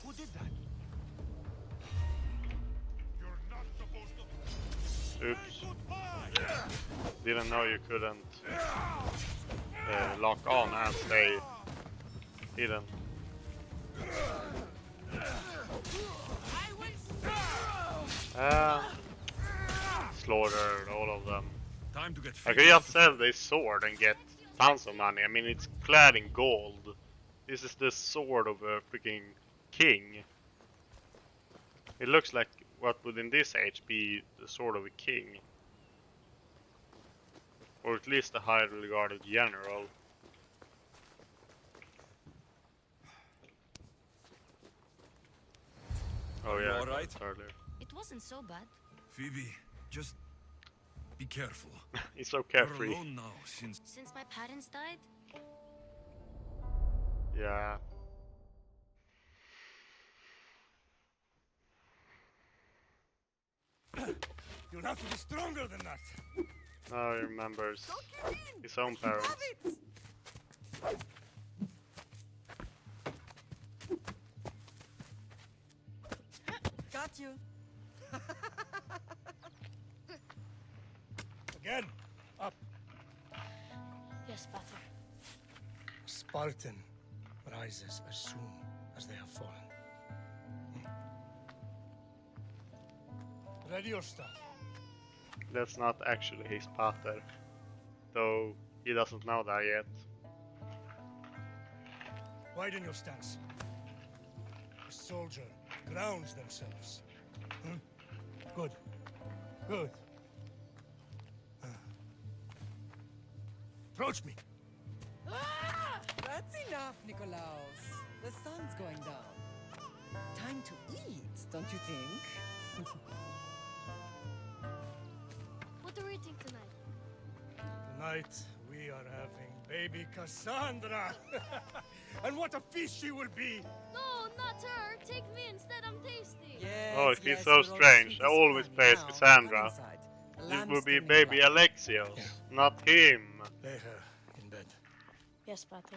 Who did that? You're not supposed to.
Oops. Didn't know you couldn't lock on and stay hidden. Slaughtered all of them.
Time to get
I
Phoebe
could
out
just
of
sell this sword and get tons of money. I mean, it's clad in gold. This is the sword of a freaking king. It looks like what would in this age be the sword of a king. Or at least a highly regarded general. Oh
Are you
yeah,
all right?
earlier.
It wasn't so bad.
Phoebe, just be careful.
He's so
You're
carefree.
alone now since
Since my parents died,
Yeah.
You'll have to be stronger than that.
Now he remembers his own parents.
Got you.
Again. Up.
yes, Pater.
Spartan rises as soon as they have fallen.
Ready your stuff.
That's not actually his pater. Though he doesn't know that yet.
Widen your stance. A soldier grounds themselves. Good. Good. Approach me.
That's enough, Nikolaos. The sun's going down. Time to eat, don't you think?
What are we eating tonight?
Tonight we are having baby Cassandra. And what a feast she will be.
No, not her. Take me instead. I'm tasty.
Yes,
Oh, it feels
yes,
so
you're all
strange.
sweet
I
as
always
honey.
praise
Now,
Cassandra.
come inside. The
This
lamb's
will be
still
baby
alive.
Alexios, not him.
Lay her in bed.
Yes, Pater.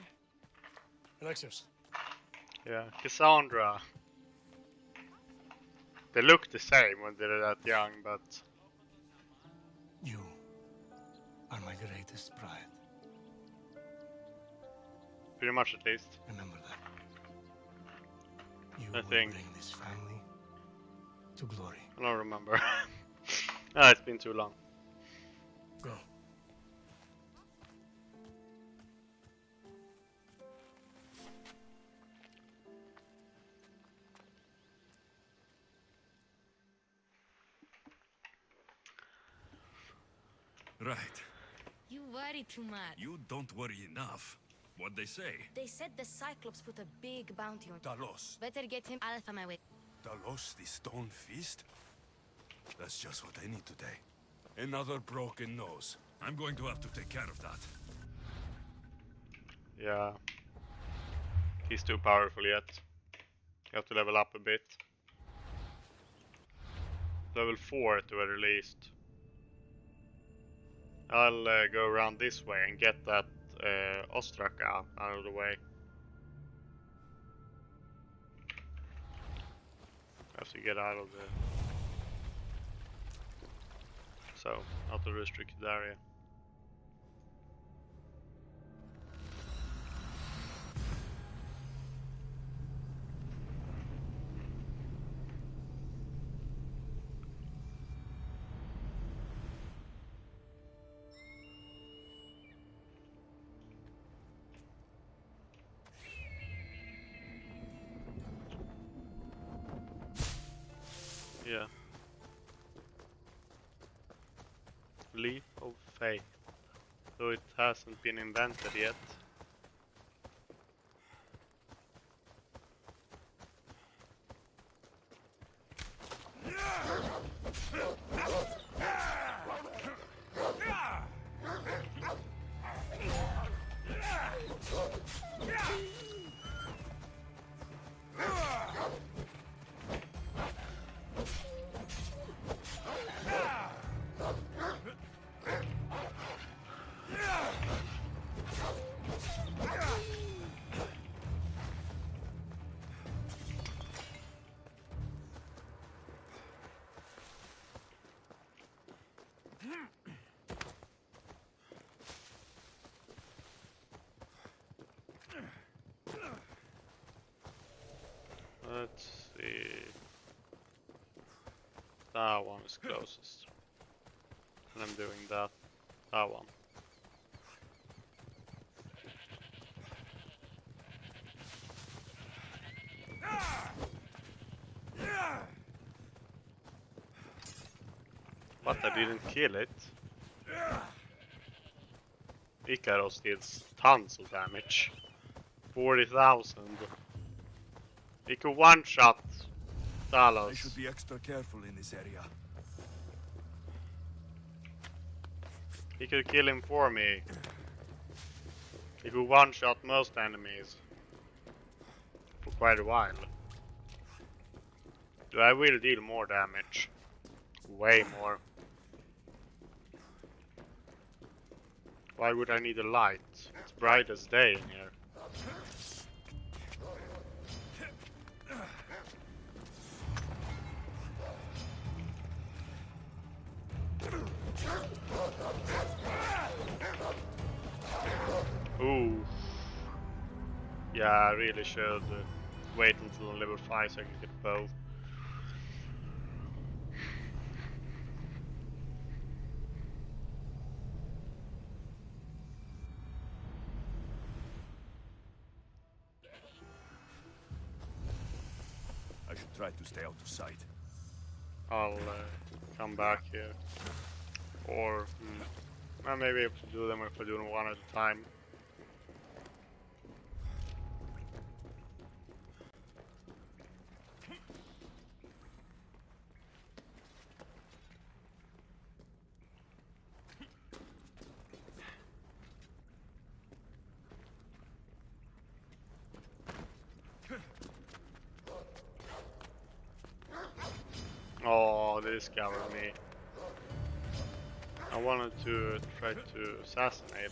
Alexios.
Yeah, Cassandra. They look the same when they're that young, but
You are my greatest pride.
pretty much at least.
Remember that. You
I
will
think.
bring this family to glory.
I don't remember. It's been too long.
Go.
right.
You worry too much.
You don't worry enough. What'd they say?
They said the Cyclops put a big bounty on.
Talos.
Better get him Alpha my way.
Talos, the Stone Fist? That's just what I need today. Another broken nose. I'm going to have to take care of that.
Yeah. He's too powerful yet. You have to level up a bit. Level 4 at the very least. I'll go around this way and get that Ostraka out of the way. Have to get out of the... So, not the restricted area. Yeah. Leap of Faith. Though it hasn't been invented yet. Let's see. That one is closest. And I'm doing that one. But I didn't kill it. Icaros deals tons of damage. 40,000. He could one-shot Talos.
I should be extra careful in this area.
He could kill him for me. He could one-shot most enemies. For quite a while. I will deal more damage. Way more. Why would I need a light? It's bright as day in here. Ooh. Yeah, I really should wait until level 5 so I can get both.
I should try to stay out of sight.
I'll come back here. Or I may be able to do them if I do them one at a time. Oh, they discovered me. I wanted to try to assassinate him.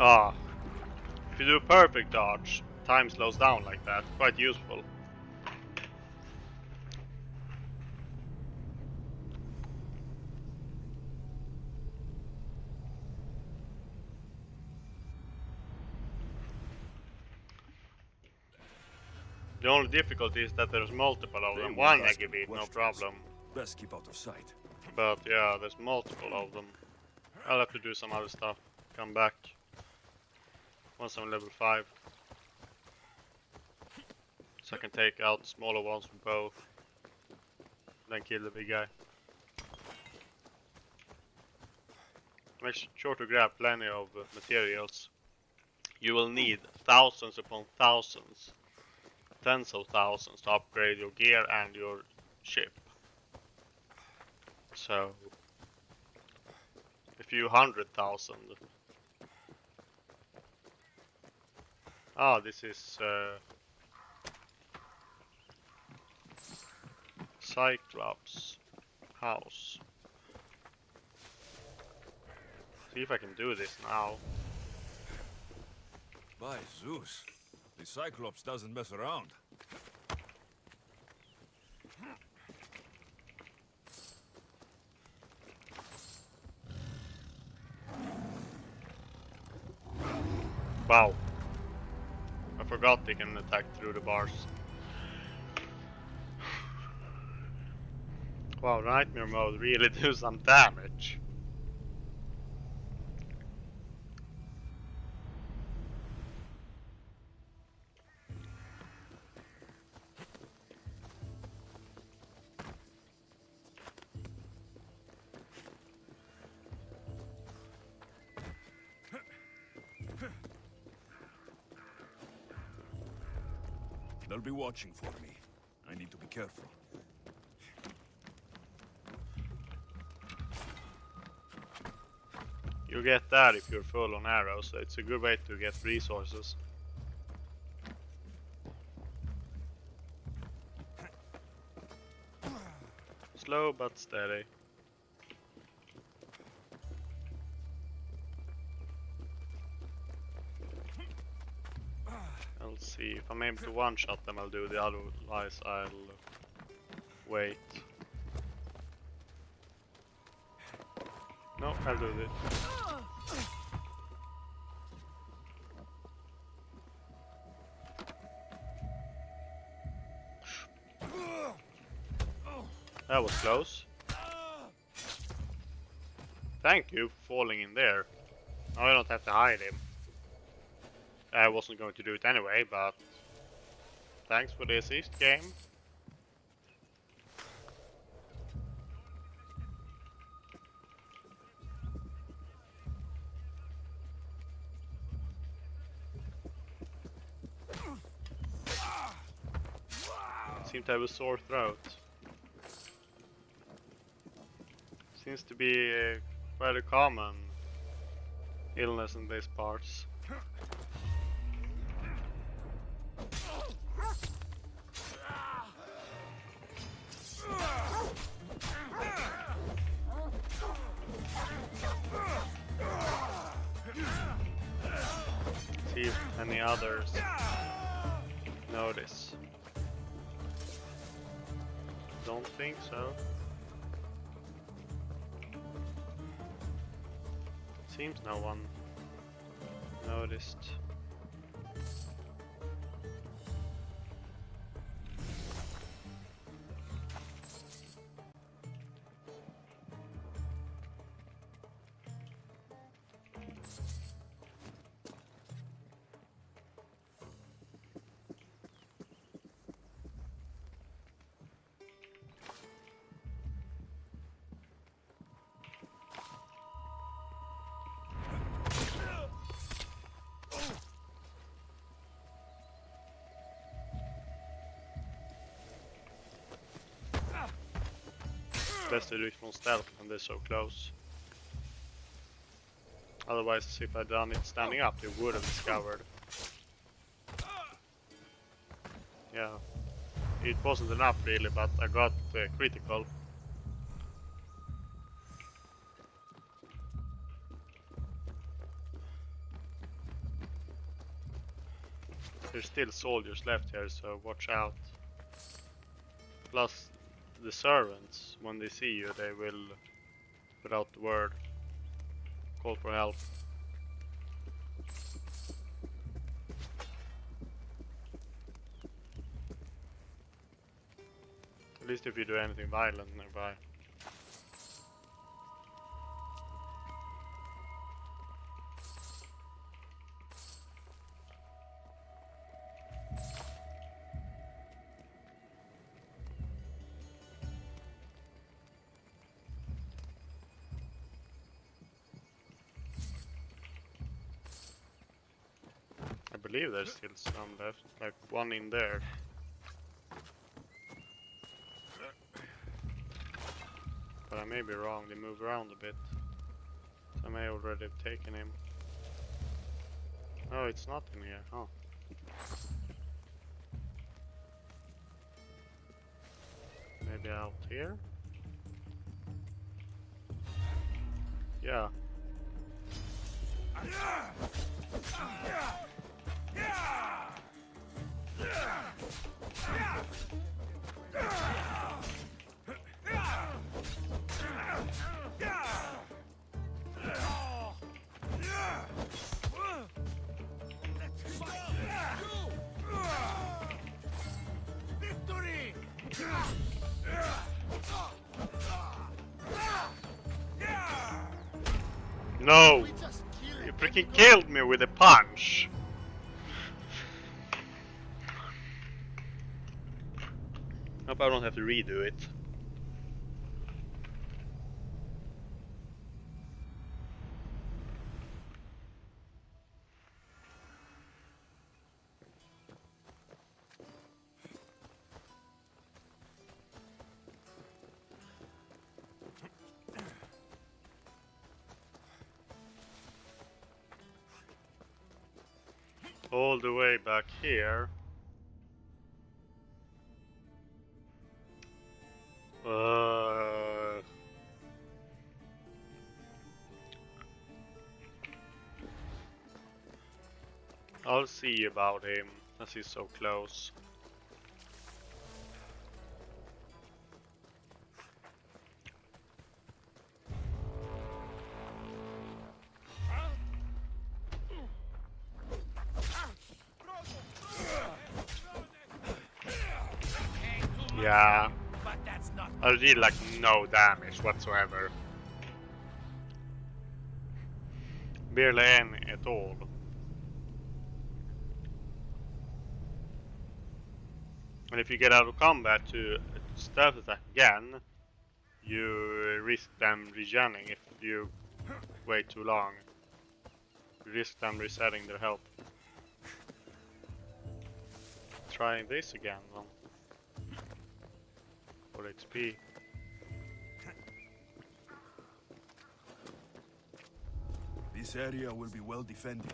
Ah, if you do a perfect dodge, time slows down like that. Quite useful. The only difficulty is that there's multiple of
They
them.
will
One I
ask
can
me
beat, no
questions.
problem.
Best keep out of sight.
But yeah, there's multiple of them. I'll have to do some other stuff. Come back. Once I'm level 5. So I can take out the smaller ones with bow. Then kill the big guy. Make sure to grab plenty of materials. You will need thousands upon thousands, tens of thousands to upgrade your gear and your ship. So, a few 100,000. Ah, this is Cyclops house. See if I can do this now.
By Zeus, the Cyclops doesn't mess around.
Wow. I forgot they can attack through the bars. Wow, Nightmare mode really do some damage.
They'll be watching for me. I need to be careful.
You get that if you're full on arrows, so it's a good way to get resources. Slow but steady. I'll see if I'm able to one-shot them. I'll do the otherwise I'll wait. No, I'll do this. That was close. Thank you for falling in there. Now I don't have to hide him. I wasn't going to do it anyway, but thanks for the assist, game. Seem to have a sore throat. Seems to be quite a common illness in these parts. See if any others notice. Don't think so. Seems no one noticed. Best to do it from stealth when they're so close. Otherwise, if I'd done it standing up, they would have discovered. Yeah, it wasn't enough really, but I got critical. There's still soldiers left here, so watch out. Plus, the servants, when they see you, they will, without the word, call for help. least if you do anything violent nearby. I believe there's still some left, like one in there. But I may be wrong, they move around a bit. So I may already have taken him. Oh, it's not in here, huh? Maybe out here? Yeah.
Victory!
No! You freaking killed me with a punch! Hope I don't have to redo it. All the way back here. I'll see about him as he's so close. Yeah, I did like no damage whatsoever. Barely any at all. And if you get out of combat to stealth attack again, you risk them regenerating if you wait too long. You risk them resetting their health. Trying this again then. For XP.
This area will be well defended.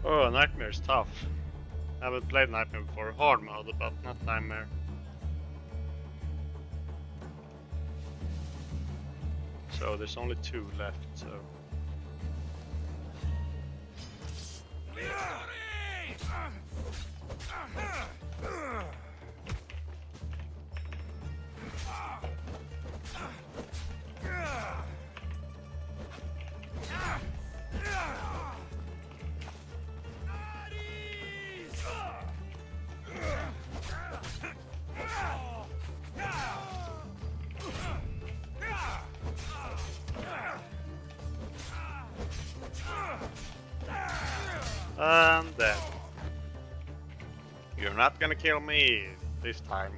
Oh, Nightmare is tough. I haven't played Nightmare before. Hard mode, but not Nightmare. So there's only 2 left, so... And dead. You're not gonna kill me this time.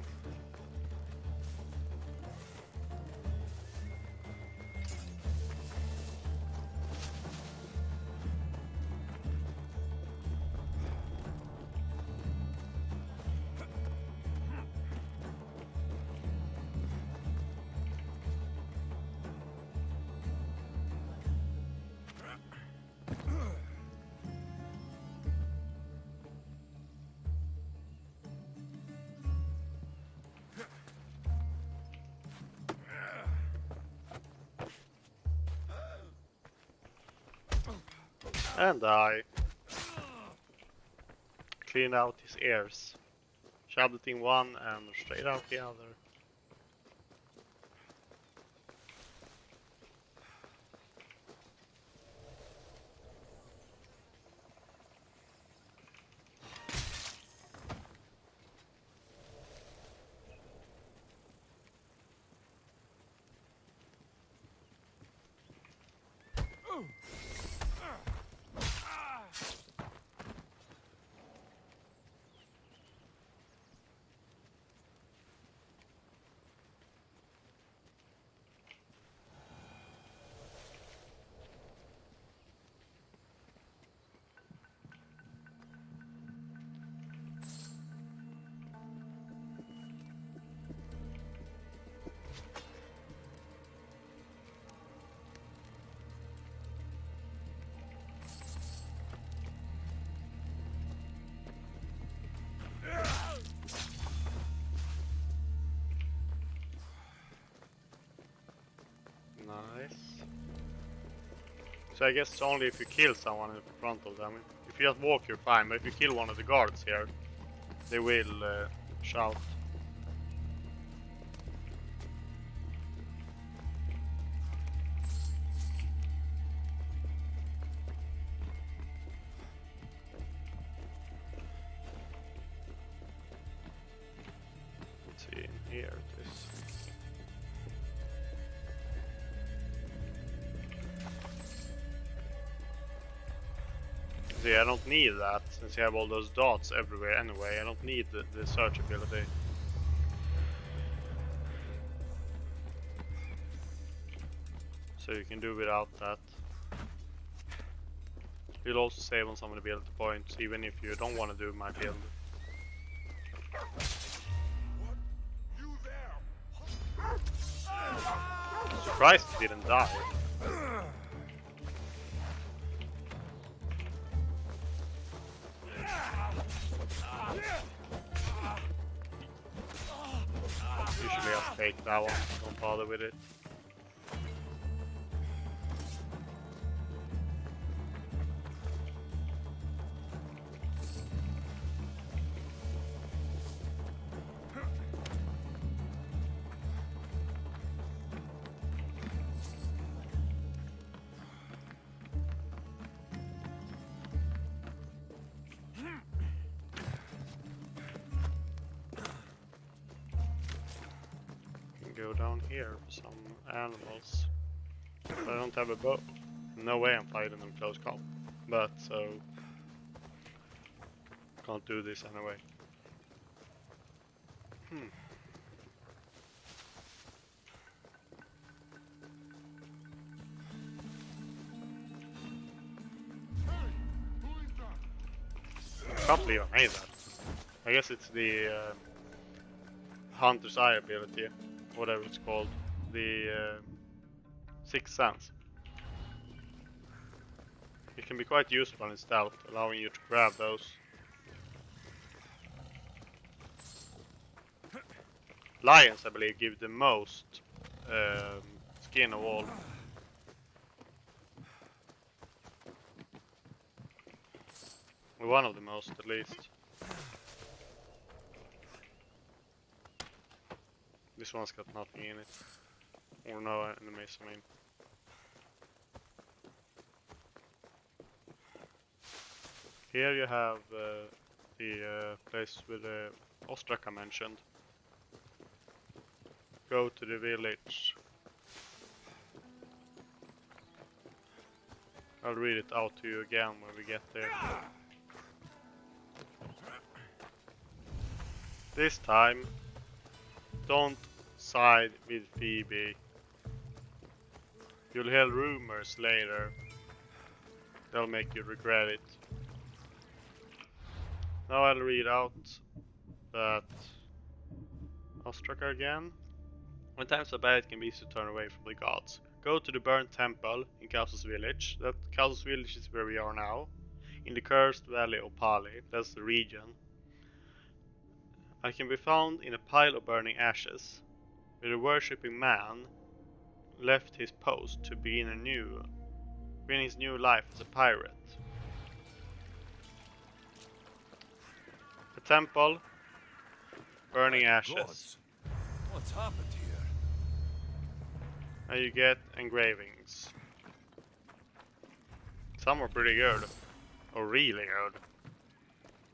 And I clean out his ears. Shoved it in one and straight out the other. Nice. So I guess it's only if you kill someone in front of them. If you just walk, you're fine. But if you kill one of the guards here, they will shout. Let's see, in here it is. See, I don't need that, since you have all those dots everywhere anyway. I don't need the search ability. So you can do without that. You'll also save on some of the ability points, even if you don't want to do my build. Surprised he didn't die. Usually I'll take that one, don't bother with it. Go down here for some animals. But I don't have a bow. No way I'm fighting them close call. But so can't do this anyway. Can't believe I made that. I guess it's the Hunter's Eye ability. Whatever it's called, the Sixth Sense. It can be quite useful in stealth, allowing you to grab those. Lions, I believe, give the most skin of all. One of the most, at least. This one's got nothing in it. Or no enemies, I mean. Here you have the place with the Ostraka mentioned. Go to the village. I'll read it out to you again when we get there. This time, don't side with Phoebe. You'll hear rumors later. They'll make you regret it. Now I'll read out that Ostraka again. When times are bad, it can be easy to turn away from the gods. Go to the burnt temple in Kasus Village. That Kasus Village is where we are now. In the cursed valley of Pali. That's the region. I can be found in a pile of burning ashes, where the worshipping man left his post to begin his new life as a pirate. A temple, burning ashes.
Gods. What's happened here?
And you get engravings. Some are pretty good, or really good.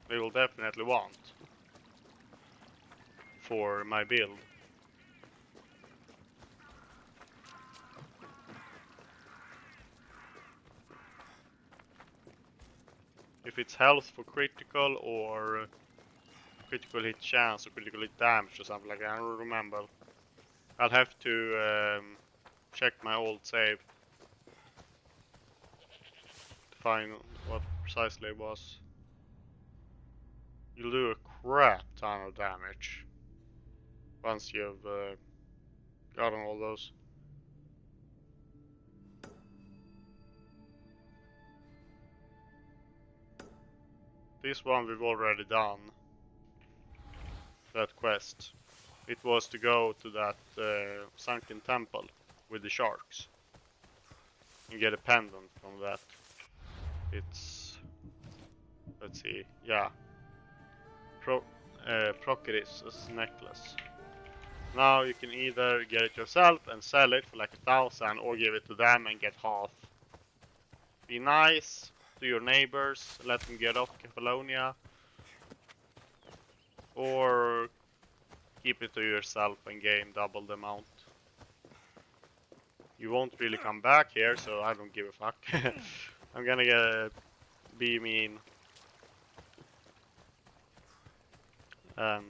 They will definitely want for my build. If it's health for critical or critical hit chance or critical hit damage or something like that, I don't remember. I'll have to check my old save to find what precisely it was. You'll do a crap ton of damage once you've gotten all those. This one we've already done. That quest. It was to go to that sunken temple with the sharks and get a pendant from that. It's, let's see, yeah, Prochirus' necklace. Now you can either get it yourself and sell it for like 1,000, or give it to them and get half. Be nice to your neighbors, let them get off Kefalonia, or keep it to yourself and gain double the amount. You won't really come back here, so I don't give a fuck. I'm gonna be mean and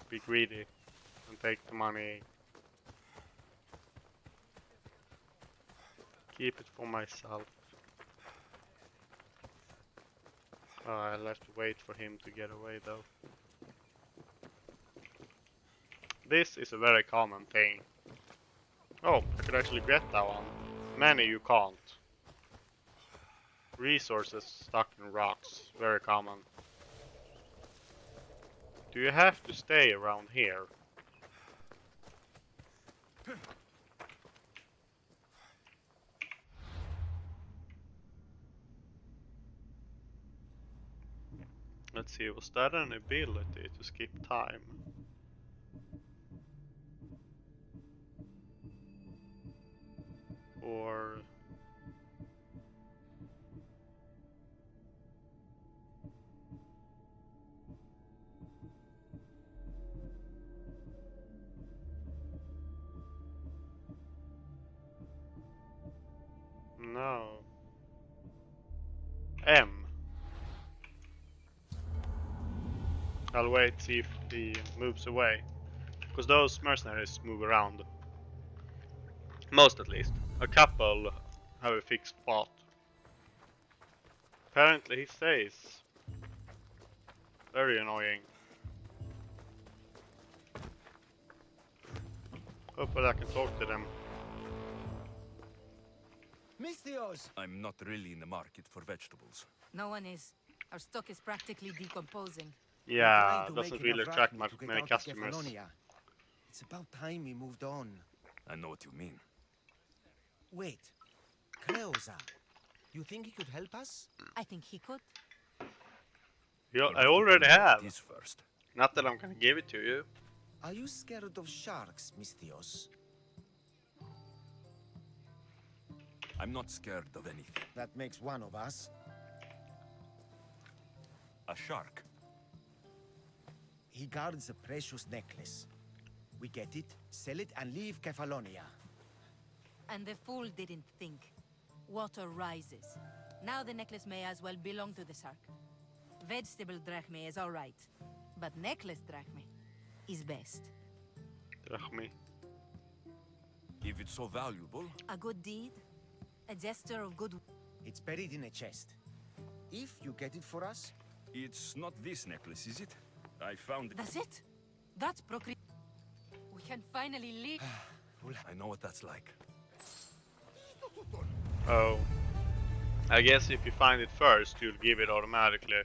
be greedy and take the money. Keep it for myself. I'll have to wait for him to get away though. This is a very common thing. Oh, I could actually get that one. Many you can't. Resources stuck in rocks, very common. Do you have to stay around here? Let's see, was that an ability to skip time? Or... no. M. I'll wait, see if he moves away. Because those mercenaries move around. Most at least. A couple have a fixed spot. Apparently he stays. Very annoying. Hopefully I can talk to them.
Misthios!
I'm not really in the market for vegetables.
No one is. Our stock is practically decomposing.
Yeah, doesn't really attract many customers.
It's about time we moved on.
I know what you mean.
Wait, Creosa, you think he could help us?
I think he could.
Yeah, I already have.
This first.
Not that I'm gonna give it to you.
Are you scared of sharks, Misthios?
I'm not scared of anything.
That makes one of us.
A shark.
He guards a precious necklace. We get it, sell it, and leave Kefalonia.
And the fool didn't think. Water rises. Now the necklace may as well belong to the shark. Vegetable drachme is all right, but necklace drachme, is best.
Drachmi.
If it's so valuable,
A good deed, a gesture of goodwill.
It's buried in a chest. If you get it for us,
it's not this necklace, is it? I found it.
That's it. That's procre. We can finally leave.
I know what that's like.
Oh. I guess if you find it first, you'll give it automatically.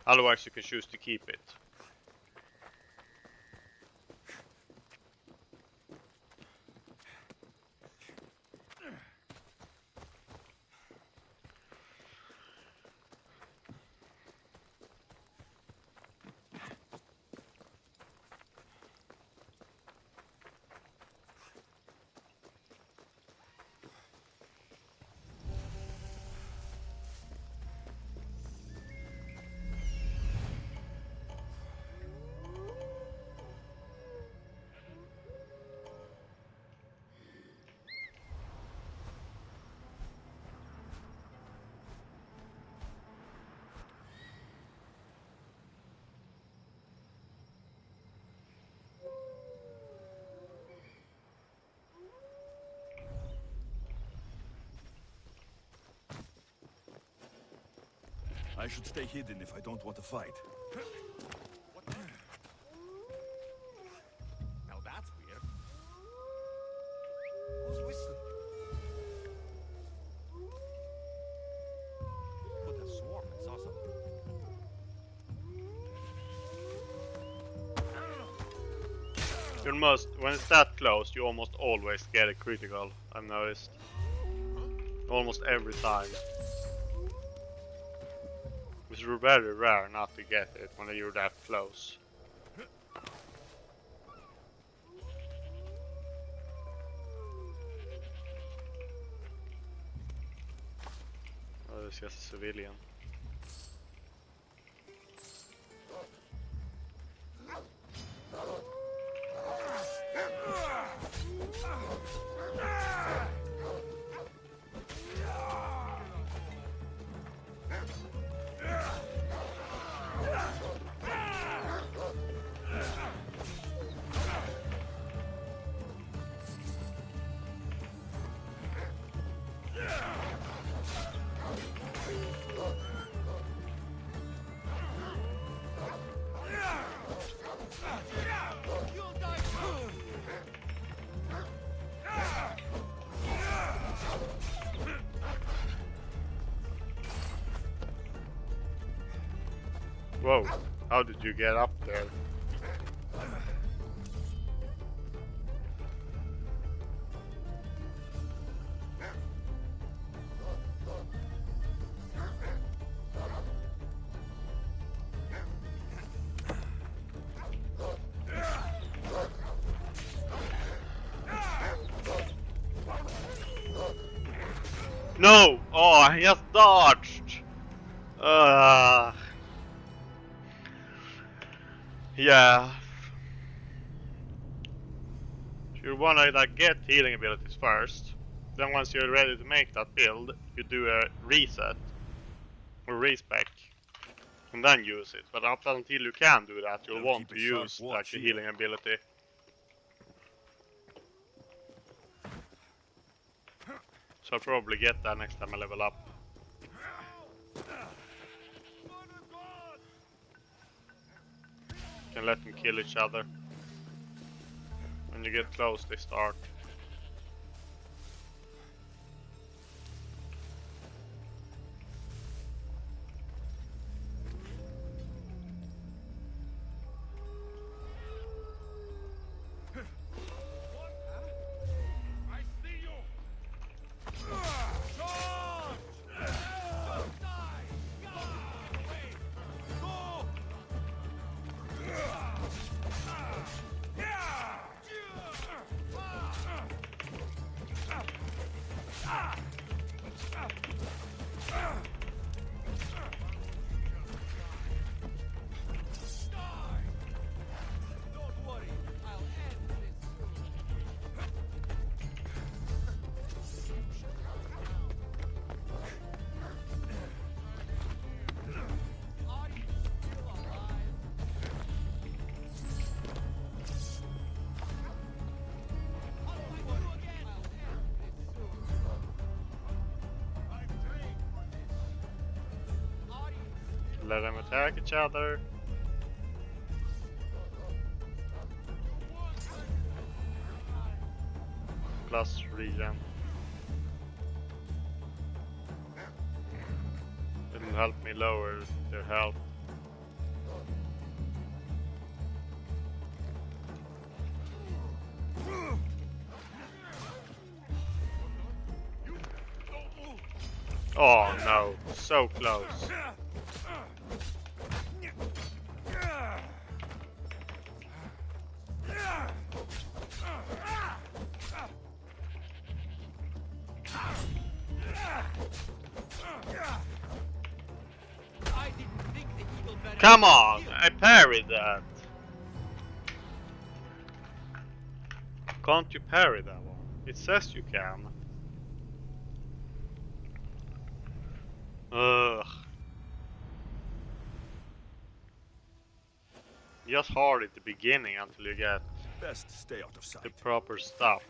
Otherwise, you can choose to keep it.
I should stay hidden if I don't want to fight.
now that's weird. Who's whistling? Could have sworn I saw something.
You must, when it's that close, you almost always get a critical, I've noticed. Almost every time. It's very rare not to get it when you're that close. Oh, it's just a civilian. Whoa, how did you get up there? No! Oh, I just dodged! Yeah. You wanna like get healing abilities first. Then once you're ready to make that build, you do a reset or respec, and then use it. But up until you can do that, you'll want to use like the healing ability. So I'll probably get that next time I level up. Can let them kill each other. When you get close, they start. let them attack each other. Plus regen. It'll help me lower their health. Oh no, so close. Come on, I parried that. Can't you parry that one? It says you can. Ugh. Just hard at the beginning until you get
Best stay out of sight.
the proper stuff.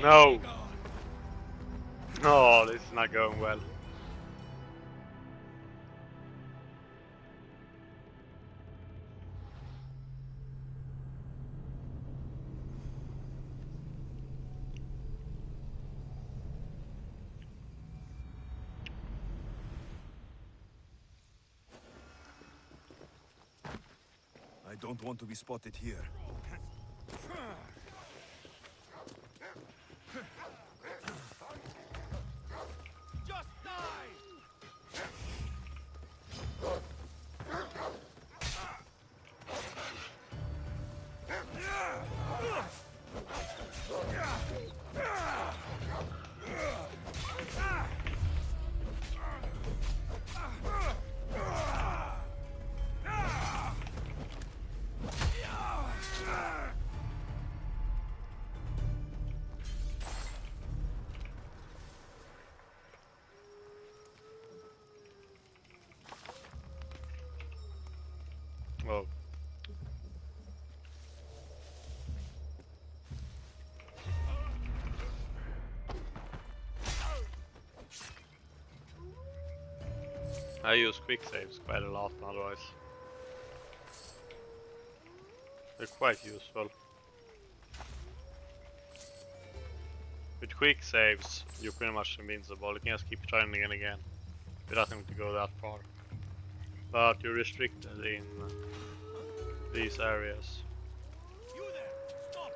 No! No, this is not going well.
I don't want to be spotted here. Whoa. I use quick saves quite a lot otherwise. They're quite useful. With quick saves, you're pretty much invincible. You can just keep trying again and again without having to go that far. But you're restricted in these areas.
You there! Stop!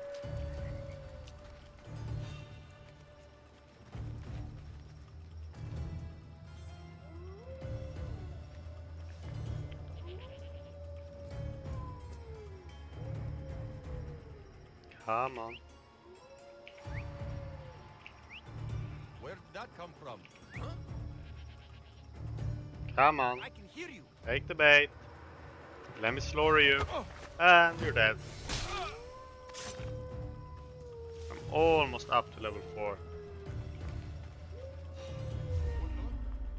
Come on.
Where did that come from? Huh?
Come on.
I can hear you.
Take the bait. Let me slaughter you. And you're dead. I'm almost up to level 4.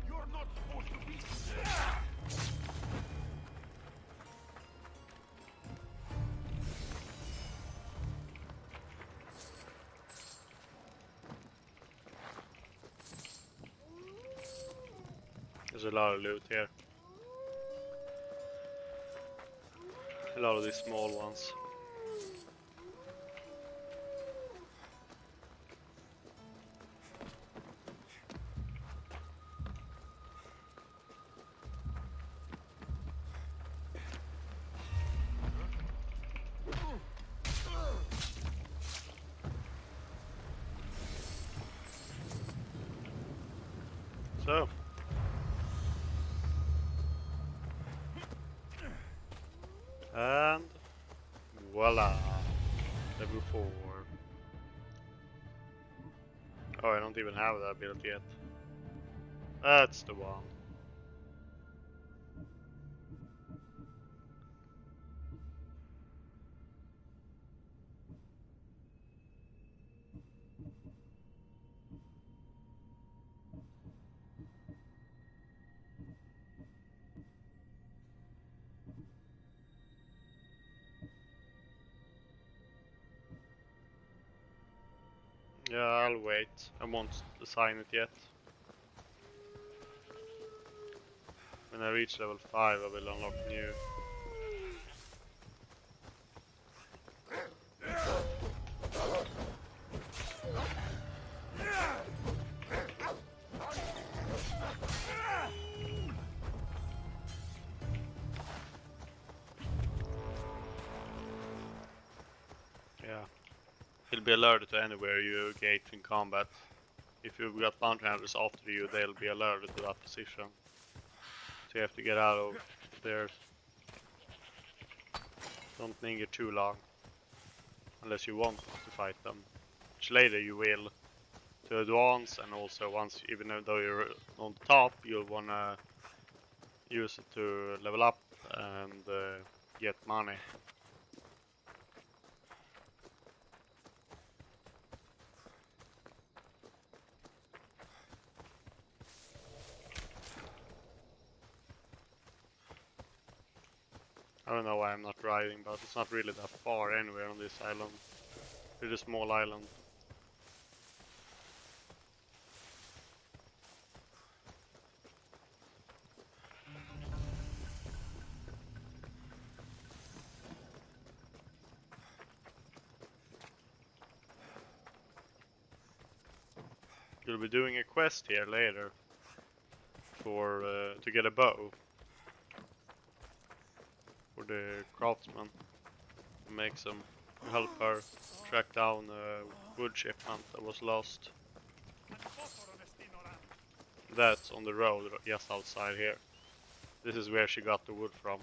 You're not supposed to be.
There's a lot of loot here. A lot of these small ones. So. And voila, level 4. Oh, I don't even have that ability yet. That's the one. Yeah, I'll wait. I won't assign it yet. When I reach level 5, I will unlock new. Yeah. You'll be alerted to anywhere you engage in combat. If you've got bounty hunters after you, they'll be alerted to that position. So you have to get out of there. Don't linger too long. Unless you want to fight them. Which later you will. To advance, and also once, even though you're on the top, you'll wanna use it to level up and get money. I don't know why I'm not driving, but it's not really that far anywhere on this island. Pretty small island. You'll be doing a quest here later for to get a bow for the craftsman. Make some help her track down a wood shipment that was lost. That's on the road just outside here. This is where she got the wood from.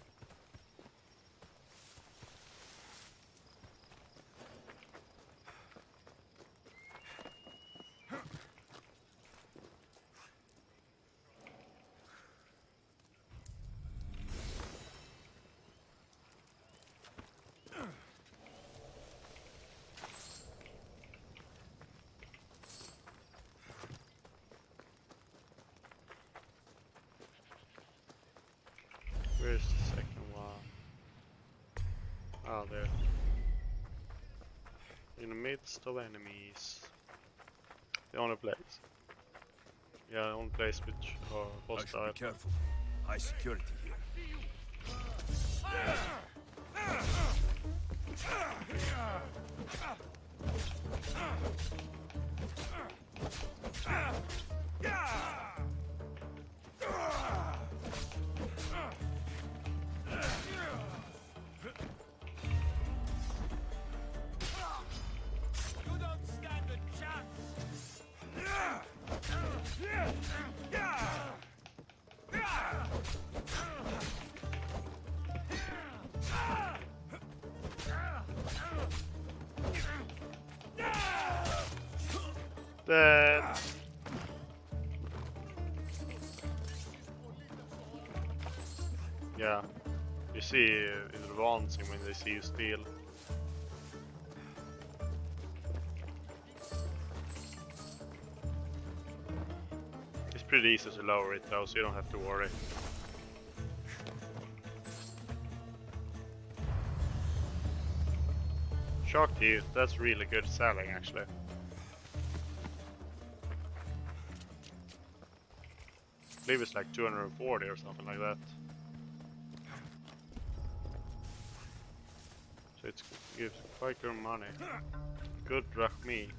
Where's the second one? Ah, there. In the midst of enemies. The only place. Yeah, the only place which are hostile.
Be careful. High security here.
Dead. Yeah, you see it advancing when they see you steal. It's pretty easy to lower it though, so you don't have to worry. Shark teeth, that's really good selling actually. I believe it's like 240 or something like that. So it gives quite good money. Good drachmi.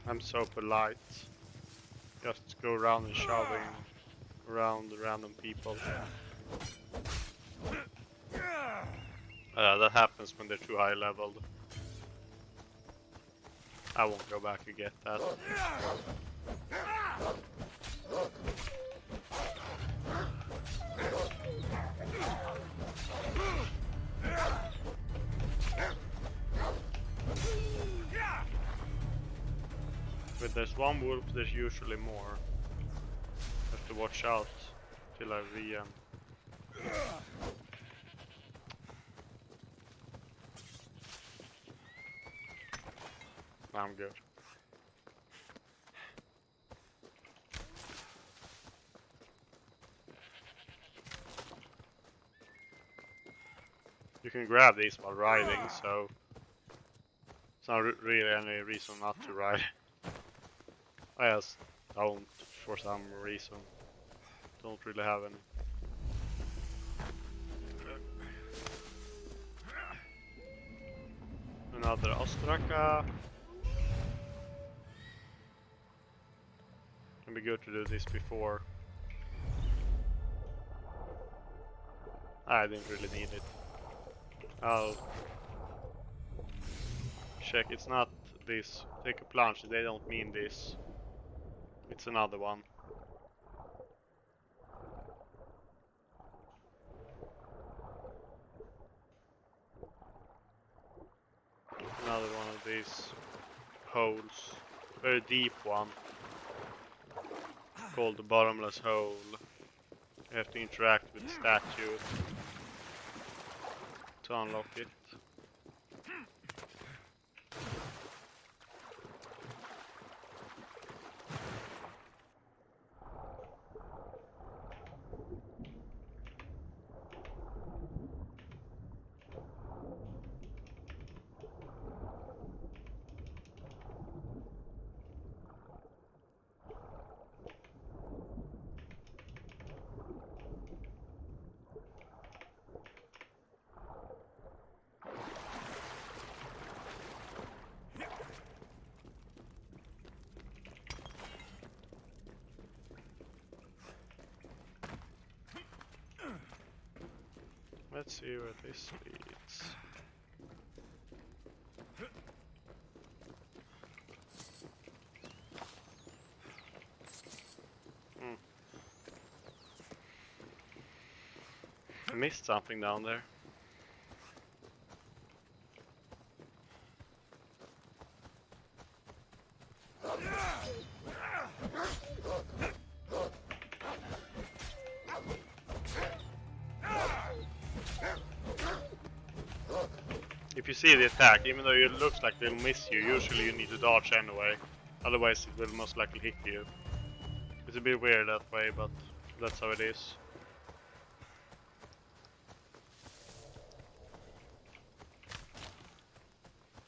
I'm so polite. Just go around and shoving around the random people. That happens when they're too high leveled. I won't go back and get that. But there's one wolf, there's usually more. Have to watch out till I re-em.
I'm good. You can grab these while riding, so it's not really any reason not to ride. I just don't for some reason. Don't really have any. Another Ostraka. Can be good to do this before. I didn't really need it. I'll check. It's not this. Take a plunge. They don't mean this. It's another one. Another one of these holes. Very deep one. Called the bottomless hole. You have to interact with the statue to unlock it. Let's see where this leads. I missed something down there. If you see the attack, even though it looks like they'll miss you, usually you need to dodge anyway. Otherwise it will most likely hit you. It's a bit weird that way, but that's how it is.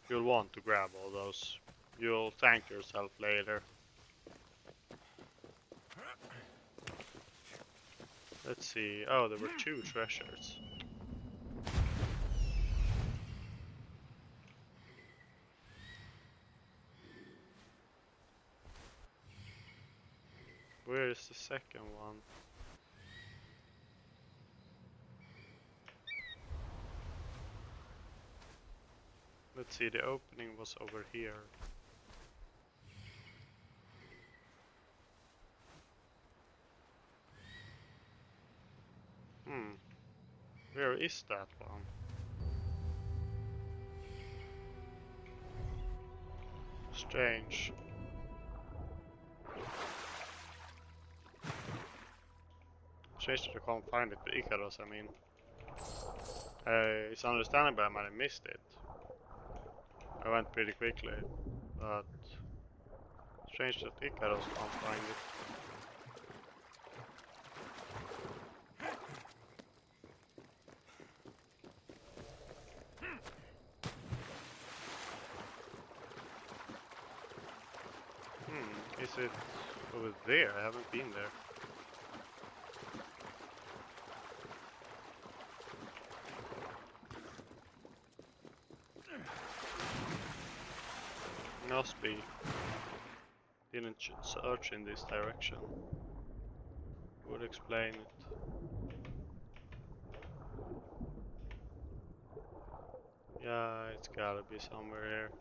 You'll want to grab all those. You'll thank yourself later. Let's see. Oh, there were 2 treasures. Where is the second one? Let's see, the opening was over here. Where is that one? Strange. Strange that I can't find it with Icarus, I mean. It's understandable I might have missed it. I went pretty quickly, but strange that Icarus can't find it. Is it over there? I haven't been there. Must be. Didn't search in this direction. Would explain it. Yeah, it's gotta be somewhere here.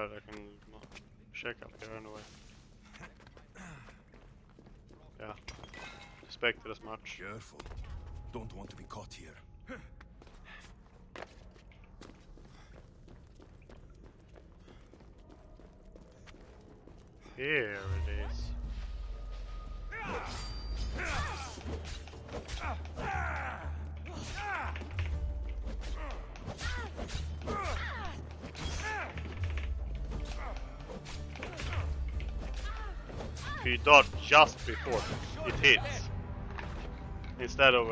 But I can check up here anyway. Yeah, expected as much.
Careful. Don't want to be caught here.
Here it is. If you dodge just before it hits, instead of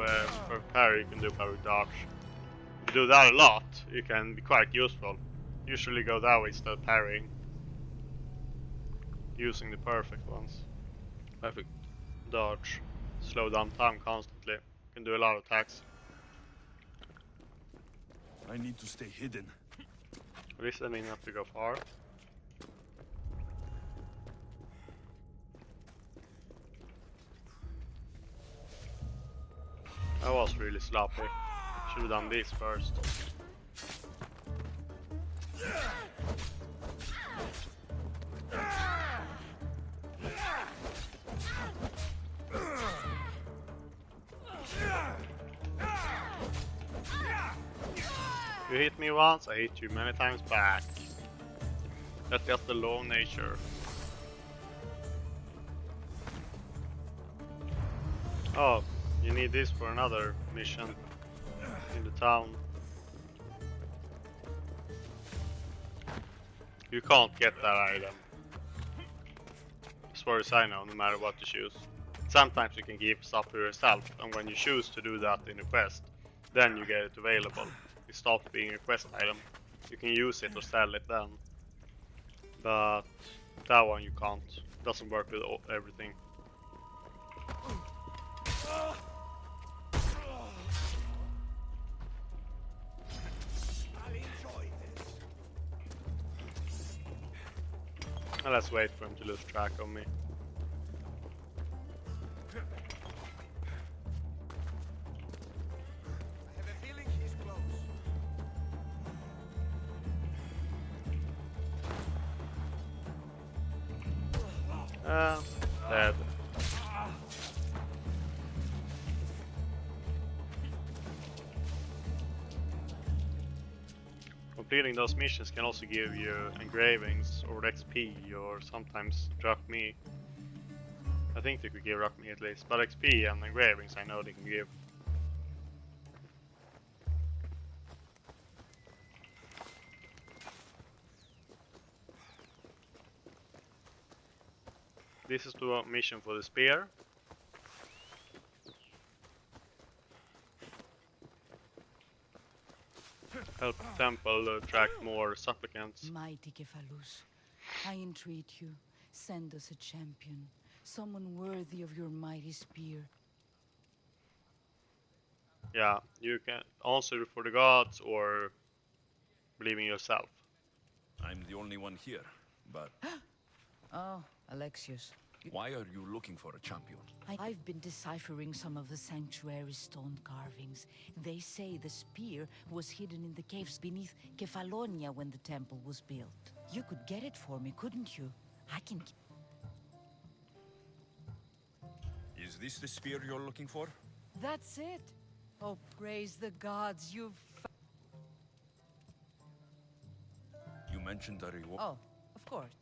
for parry, you can do parry dodge. If you do that a lot, you can be quite useful. Usually go that way instead of parrying. Using the perfect ones. Perfect dodge. Slow down time constantly. Can do a lot of attacks.
I need to stay hidden.
At least I mean not to go far. I was really sloppy. Should have done this first. You hit me once, I hit you many times back. That's just the law of nature. Oh, you need this for another mission in the town. You can't get that item, as far as I know, no matter what you choose. Sometimes you can give stuff to yourself, and when you choose to do that in a quest, then you get it available. It stops being a quest item. You can use it or sell it then. But that one you can't. It doesn't work with everything. Well, let's wait for him to lose track of me. Dead. Completing those missions can also give you engravings or XP or sometimes drachmi. I think they could give drachmi at least, but XP and engravings I know they can give. This is the mission for the spear. Help the temple attract more supplicants.
Mighty Kephalus, I entreat you, send us a champion, someone worthy of your mighty spear.
Yeah, you can answer for the gods or believe in yourself.
I'm the only one here, but...
Oh, Alexius.
Why are you looking for a champion?
I've been deciphering some of the sanctuary's stone carvings. They say the spear was hidden in the caves beneath Kefalonia when the temple was built. You could get it for me, couldn't you? I can...
Is this the spear you're looking for?
That's it. Oh, praise the gods, you've...
You mentioned a reward.
Oh, of course.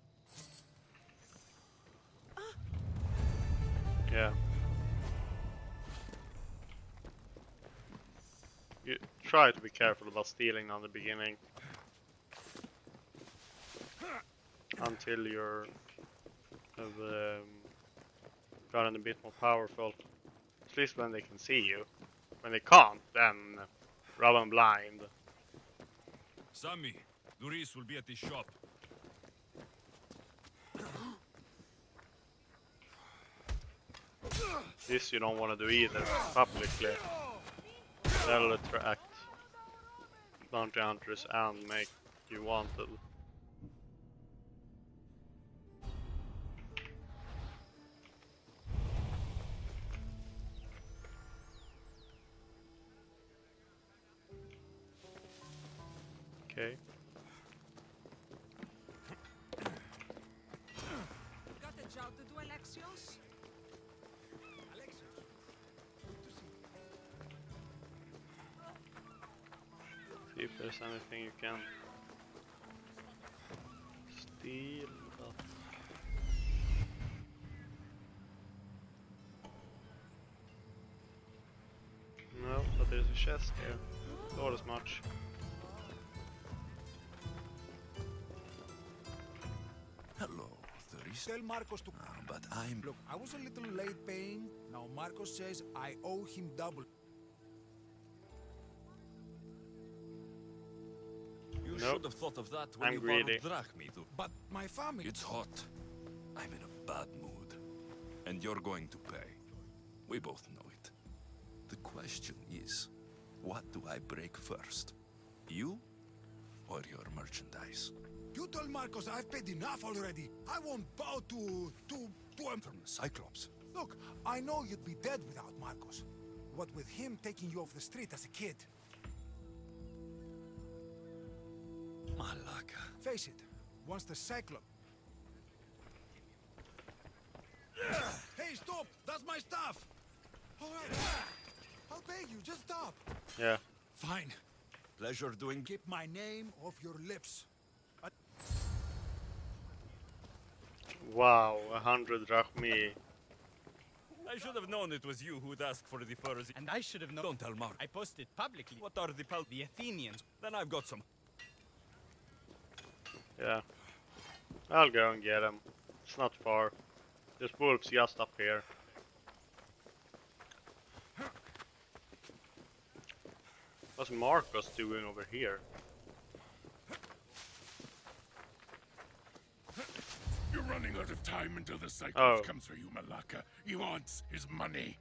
Yeah. You try to be careful about stealing on the beginning. Until you're gotten a bit more powerful. At least when they can see you. When they can't, then rob them blind.
Sammy, Duris will be at the shop.
This you don't want to do either, publicly. That'll attract bounty hunters and make you wanted. Okay.
there's anything you can steal. But no, but there's a chest here. Thought as much.
Hello, Therese.
Tell Marcos to...
But I'm...
Look, I was a little late paying. Now Marcos says I owe him double.
You
Nope.
should have thought of that when
I'm
you
greedy.
borrowed Drachmi to...
But my family...
It's hot. I'm in a bad mood. And you're going to pay. We both know it. The question is, what do I break first? You or your merchandise?
You told Marcos I've paid enough already. I won't bow to him.
From the Cyclops.
Look, I know you'd be dead without Marcos. What with him taking you off the street as a kid.
Malaka.
Face it, once the Cyclops... Hey, stop! That's my stuff! Alright, I'll pay you, just stop.
Yeah.
Fine.
Pleasure doing...
Keep my name off your lips.
Wow, 100 drachmi.
I should have known it was you who'd ask for the furs.
And I should have known.
Don't tell Mark.
I posted publicly.
What are the
The Athenians.
Then I've got some.
Yeah. I'll go and get him. It's not far. There's wolves just up here. What's Marcos doing over here?
You're running out of time until the Cyclops
Oh.
comes for you, Malaka. He wants his money.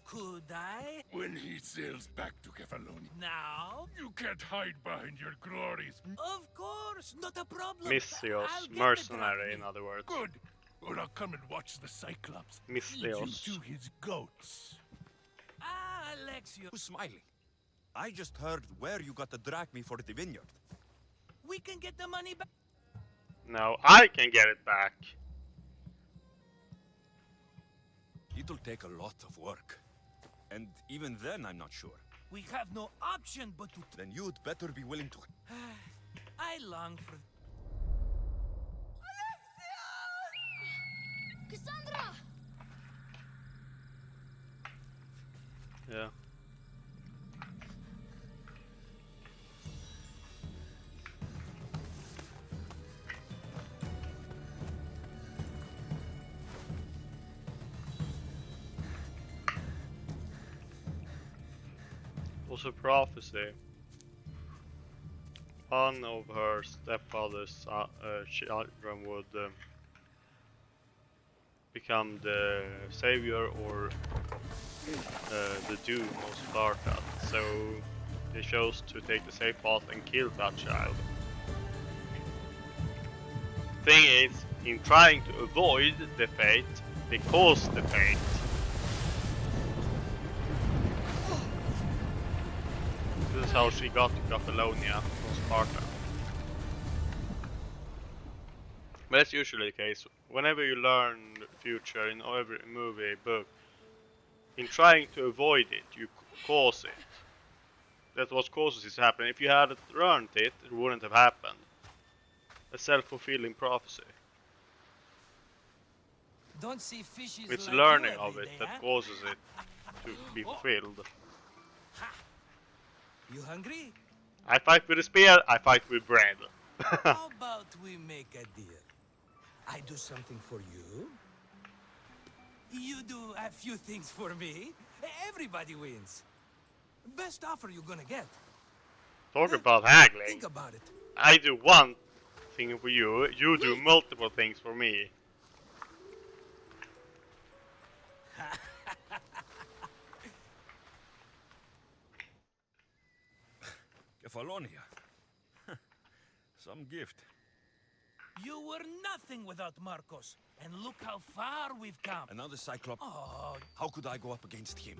Could I?
When he sails back to Kefalonia.
Now?
You can't hide behind your glories.
Of course, not a problem.
Mystios,
I'll get the
mercenary
drachmi.
in other words.
Good. Or I'll come and watch the Cyclops.
Mystios.
Feed you to his goats.
Ah, Alexio.
Who's smiling? I just heard where you got the drachmi for the vineyard.
We can get the money back.
No, I can get it back.
It'll take a lot of work. And even then, I'm not sure.
We have no option but to...
Then you'd better be willing to...
I long for...
Cassandra!
Yeah. Also prophecy. One of her stepfather's children would become the savior or the doom of Sparta. So they chose to take the safe path and kill that child. Thing is, in trying to avoid the fate, they caused the fate. This is how she got to Kefalonia from Sparta. But that's usually the case. Whenever you learn the future in every movie, book, in trying to avoid it, you cause it. That's what causes it to happen. If you hadn't learned it, it wouldn't have happened. A self-fulfilling prophecy.
Don't see fishes
It's
like
learning
you
of
every
it
day,
that
huh?
causes it to be fulfilled.
You hungry?
I fight with a spear, I fight with bread.
How about we make a deal? I do something for you. You do a few things for me. Everybody wins. Best offer you're gonna get.
Talk about haggling.
Think about it.
I do one thing for you, you do multiple things for me.
Kefalonia. Some gift.
You were nothing without Marcos, and look how far we've come.
And now the Cyclops.
Oh,
How could I go up against him?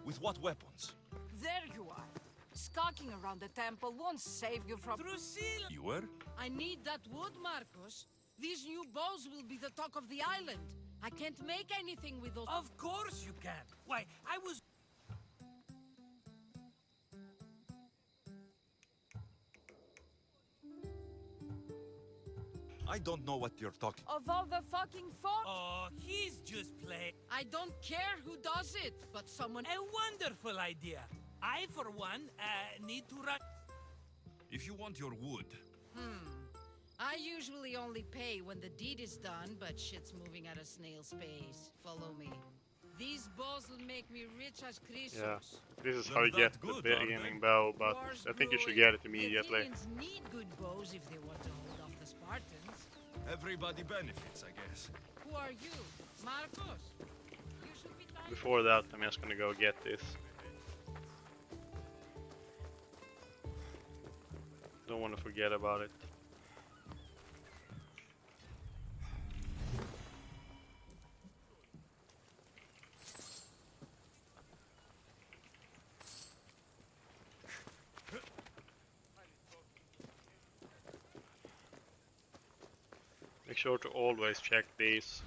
With what weapons?
There you are. Skulking around the temple won't save you from...
Drusilla!
You were?
I need that wood, Marcos. These new bows will be the talk of the island. I can't make anything with those...
Of course you can. Why, I was...
I don't know what you're talking.
Of all the fucking folk?
Oh, he's just playing.
I don't care who does it, but someone...
A wonderful idea. I, for one, need to run.
If you want your wood,
I usually only pay when the deed is done, but shit's moving at a snail's pace. Follow me. These bows will make me rich as Chrysos.
Yeah, this is how you get the beginning bow, but I think you should get it immediately.
The Athenians need good bows if they want to hold off the Spartans.
everybody benefits, I guess.
Who are you? Marcos? You should be tired.
Before that, I'm just gonna go get this. Don't want to forget about it. Make sure to always check these.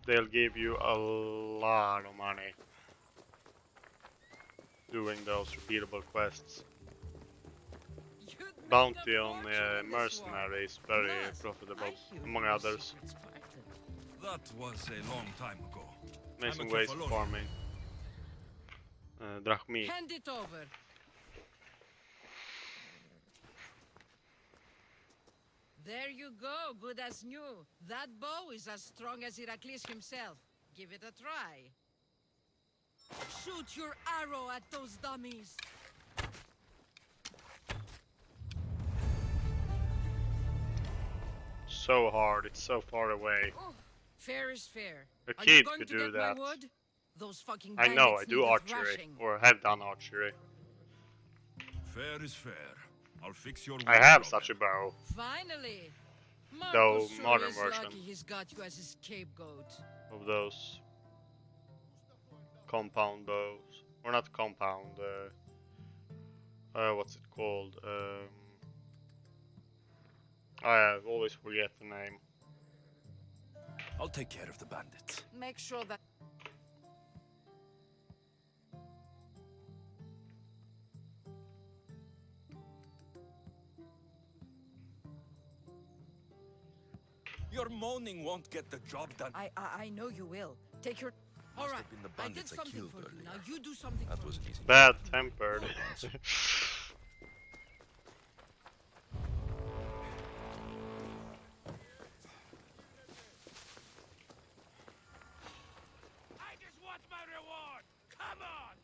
They'll give you a lot of money doing those repeatable quests. Bounty on mercenary is very profitable, among others.
That was a long time ago.
Amazing ways of farming. Drachmi.
Hand it over. There you go, good as new. That bow is as strong as Heracles himself. Give it a try. Shoot your arrow at those dummies.
So hard, it's so far away.
Oh, fair is fair.
A
Are you
kid
going
could
to
do
get my
that.
wood? Those fucking
I know, I
bandits
do
need a
archery,
thrashing.
or have done archery.
Fair is fair. I'll fix your
I have such a bow.
Finally.
Though
Marcos sure
modern
is
version
lucky he's got you as his scapegoat.
Of those compound bows, or not compound. What's it called? I always forget the name.
I'll take care of the bandits.
Make sure that...
Your moaning won't get the job done.
I know you will. Take your... All right,
been the
I did
bandits I
something
killed
for you.
earlier.
Now you do something
That
for
was
me.
an easy.
Bad tempered.
I just want my reward. Come on.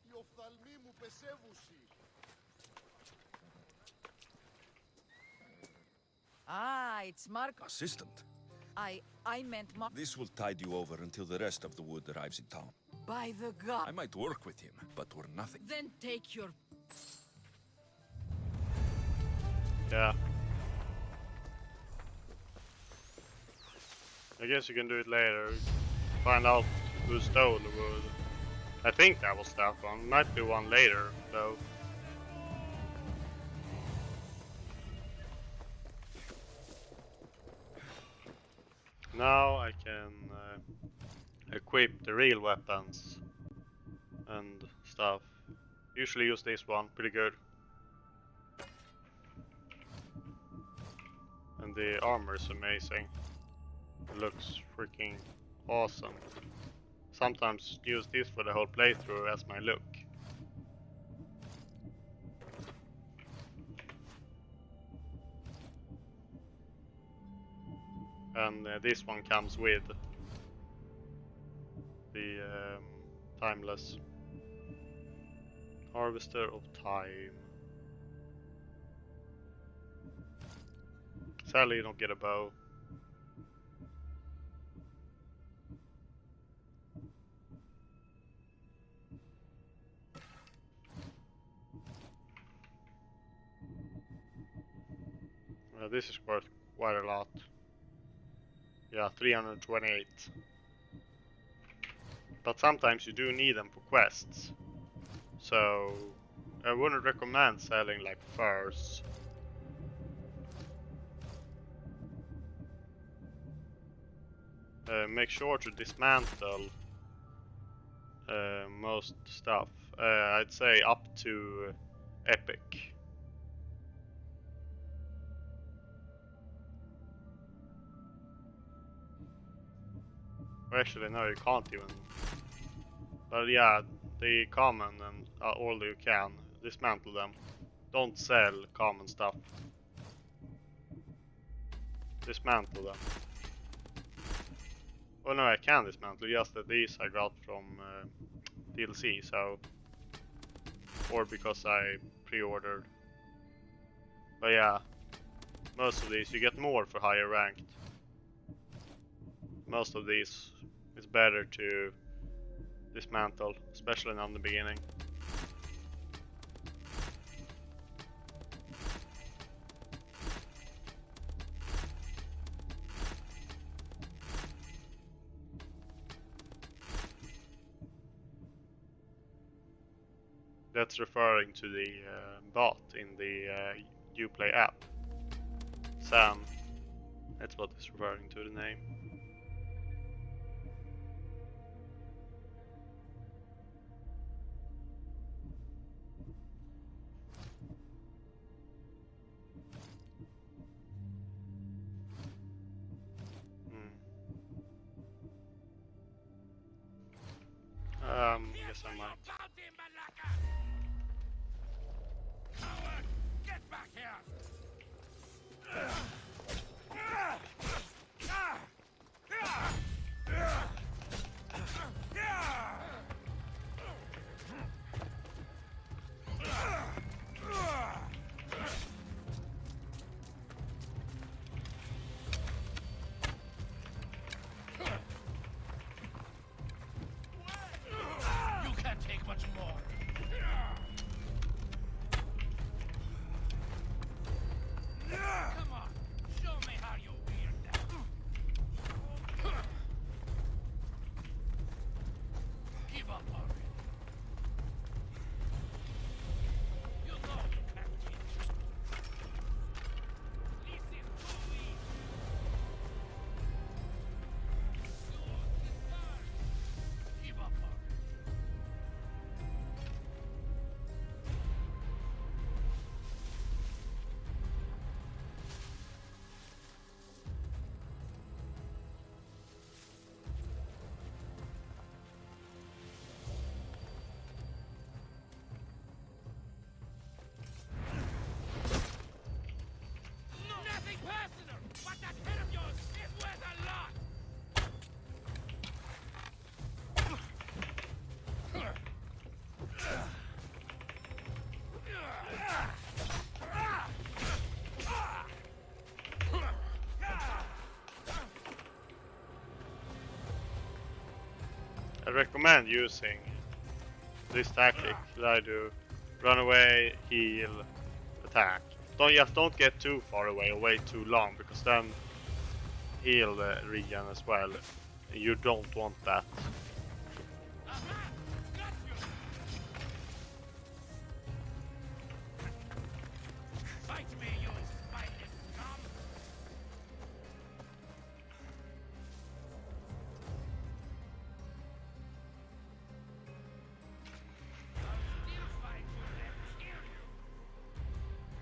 Οι οφθαλμοί μου πεσεύουσι.
Ah, it's Marcos.
Assistant.
I meant
This will tide you over until the rest of the wood arrives in town.
By the god.
I might work with him, but we're nothing.
Then take your...
Yeah. I guess you can do it later. Find out who stole the wood. I think that was that one. Might be one later, though. Now I can equip the real weapons and stuff. Usually use this one, pretty good. And the armor is amazing. It looks freaking awesome. Sometimes use this for the whole playthrough as my look. And this one comes with the Timeless Harvester of Time. Sadly, you don't get a bow. This is worth quite a lot. Yeah, 328. But sometimes you do need them for quests. So I wouldn't recommend selling like furs. make sure to dismantle most stuff. I'd say up to epic. Or actually, no, you can't even. But yeah, the common and all you can dismantle them. Don't sell common stuff. Dismantle them. Oh no, I can dismantle. Just that these I got from DLC, so or because I pre-ordered. But yeah, most of these you get more for higher ranked. Most of these it's better to dismantle, especially in the beginning. That's referring to the bot in the Uplay app. Sam. That's what is referring to the name. Guess I might.
Get back here! You can't take much more. Come on, show me how you wield that. Give up already. You know you can't win. This is too easy. Give up already. Nothing personal, but that head of yours is worth a lot.
I recommend using this tactic that I do. Run away, heal, attack. Don't get too far away or wait too long, because then heal regen as well. You don't want that.
Fight me, you spineless scum!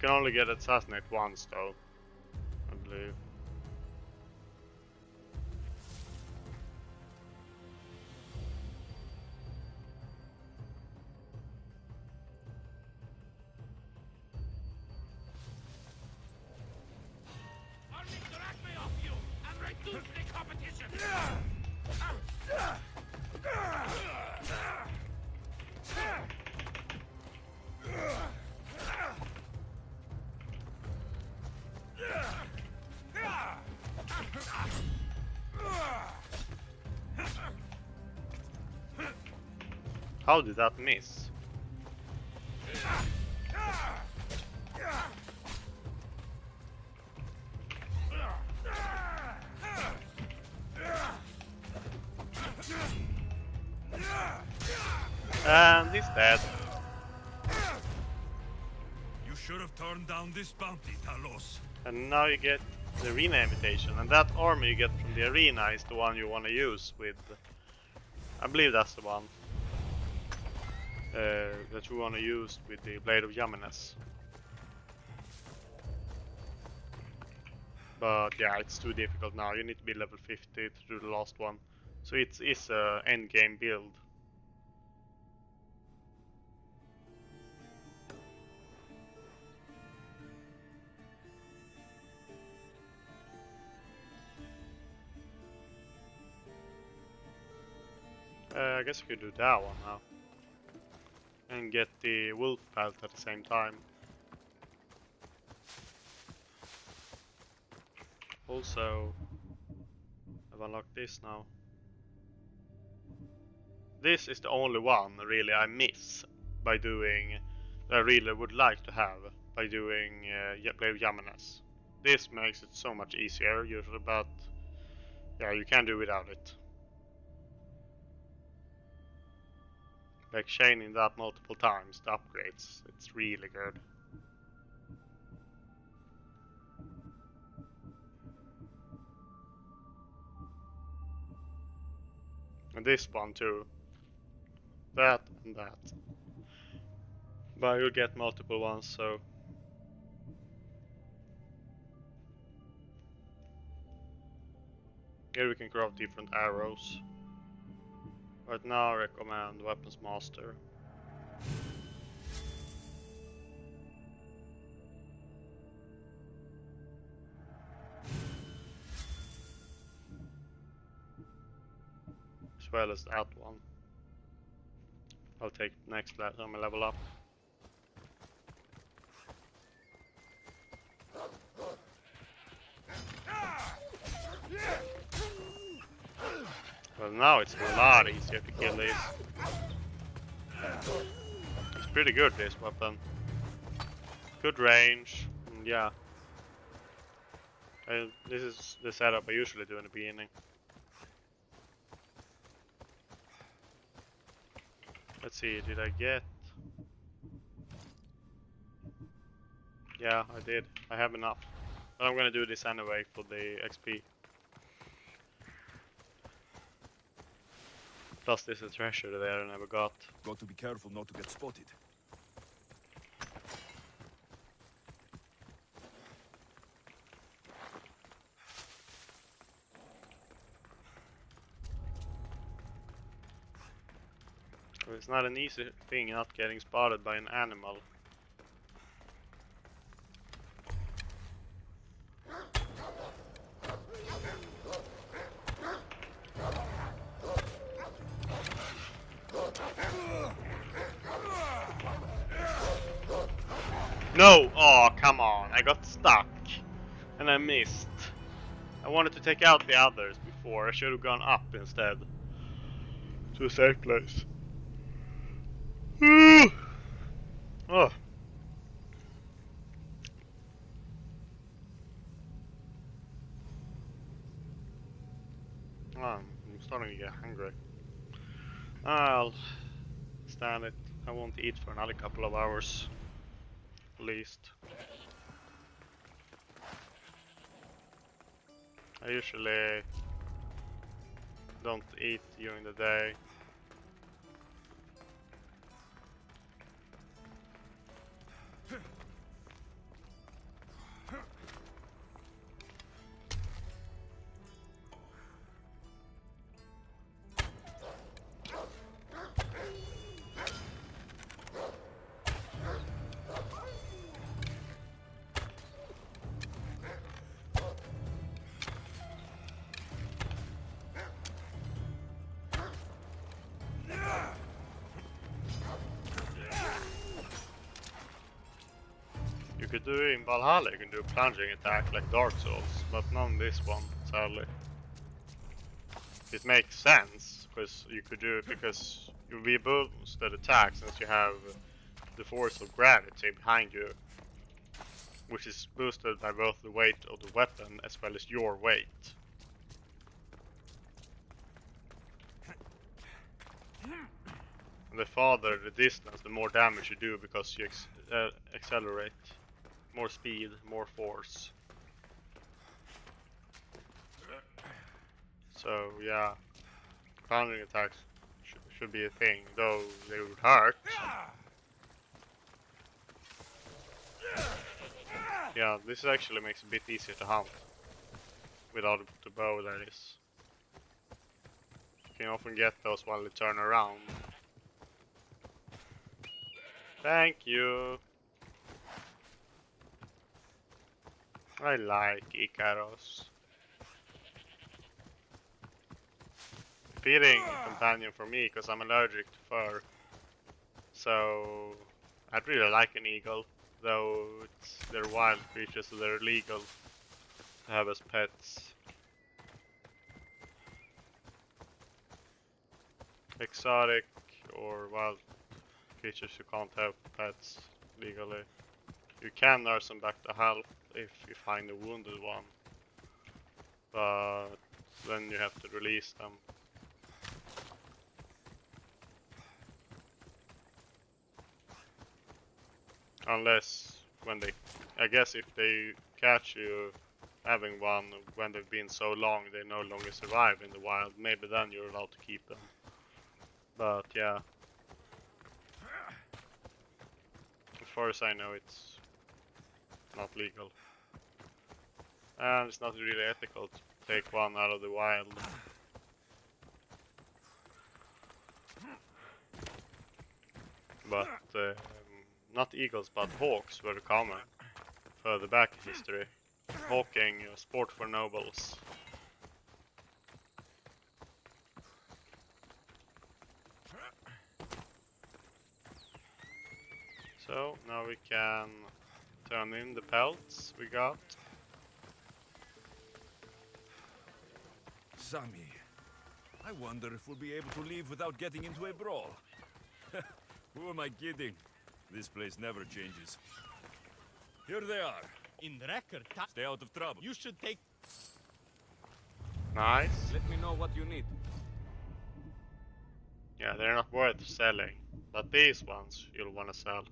You can only get assassinate once though, I believe.
I'll make the Acme off you and reduce the competition!
How did that miss? And he's dead.
You should have turned down this bounty, Talos.
And now you get
the arena invitation, and that armor you get from the arena is the one you want to use with. I believe that's the one that you want to use with the Blade of Yamines. But yeah, it's too difficult now. You need to be level 50 to do the last one, so it's a end game build. I guess you could do that one now. And get the wolf pelt at the same time. Also, I've unlocked this now. This is the only one really I miss by doing, that I really would like to have by doing Blade of Yamines. This makes it so much easier usually, but yeah, you can do without it. Like chaining that multiple times, the upgrades, it's really good. And this one too. That and that. But you'll get multiple ones, so... Here we can craft different arrows. Right now I recommend Weapons Master. As well as that one. I'll take next time I level up. Well, now it's a lot easier to kill these. It's pretty good, this weapon. Good range, and yeah. This is the setup I usually do in the beginning. Let's see, did I get... Yeah, I did. I have enough. But I'm gonna do this anyway for the XP. Plus there's a treasure there I never got.
Got to be careful not to get spotted.
It's not an easy thing not getting spotted by an animal. No! Oh, come on. I got stuck. And I missed. I wanted to take out the others before. I should have gone up instead. To a safe place. Oh. I'm starting to get hungry. I'll stand it. I won't eat for another couple of hours. At least. I usually don't eat during the day. You could do in Valhalla, you can do a plunging attack like Dark Souls, but not in this one, sadly. It makes sense, because you could do it because you'll be boosted attack since you have the force of gravity behind you, which is boosted by both the weight of the weapon as well as your weight. And the farther the distance, the more damage you do because you accelerate. More speed, more force. So yeah, countering attacks should be a thing, though they would hurt. Yeah, this actually makes it a bit easier to hunt without the bow, that is. You can often get those while they turn around. Thank you. I like Icaros. Fitting companion for me, because I'm allergic to fur. So I'd really like an eagle, though they're wild creatures, so they're illegal to have as pets. Exotic or wild creatures you can't have pets legally. You can nurse them back to health if you find a wounded one, but then you have to release them. Unless when they, I guess if they catch you having one when they've been so long they no longer survive in the wild, maybe then you're allowed to keep them. But yeah, as far as I know, it's not legal. And it's not really ethical to take one out of the wild. But not eagles, but hawks were common further back in history. Hawking, a sport for nobles. So now we can turn in the pelts we got.
Sammy, I wonder if we'll be able to leave without getting into a brawl. Who am I kidding? This place never changes. Here they are.
In record time.
Stay out of trouble.
You should take...
Nice.
Let me know what you need.
Yeah, they're not worth selling, but these ones you'll want to sell.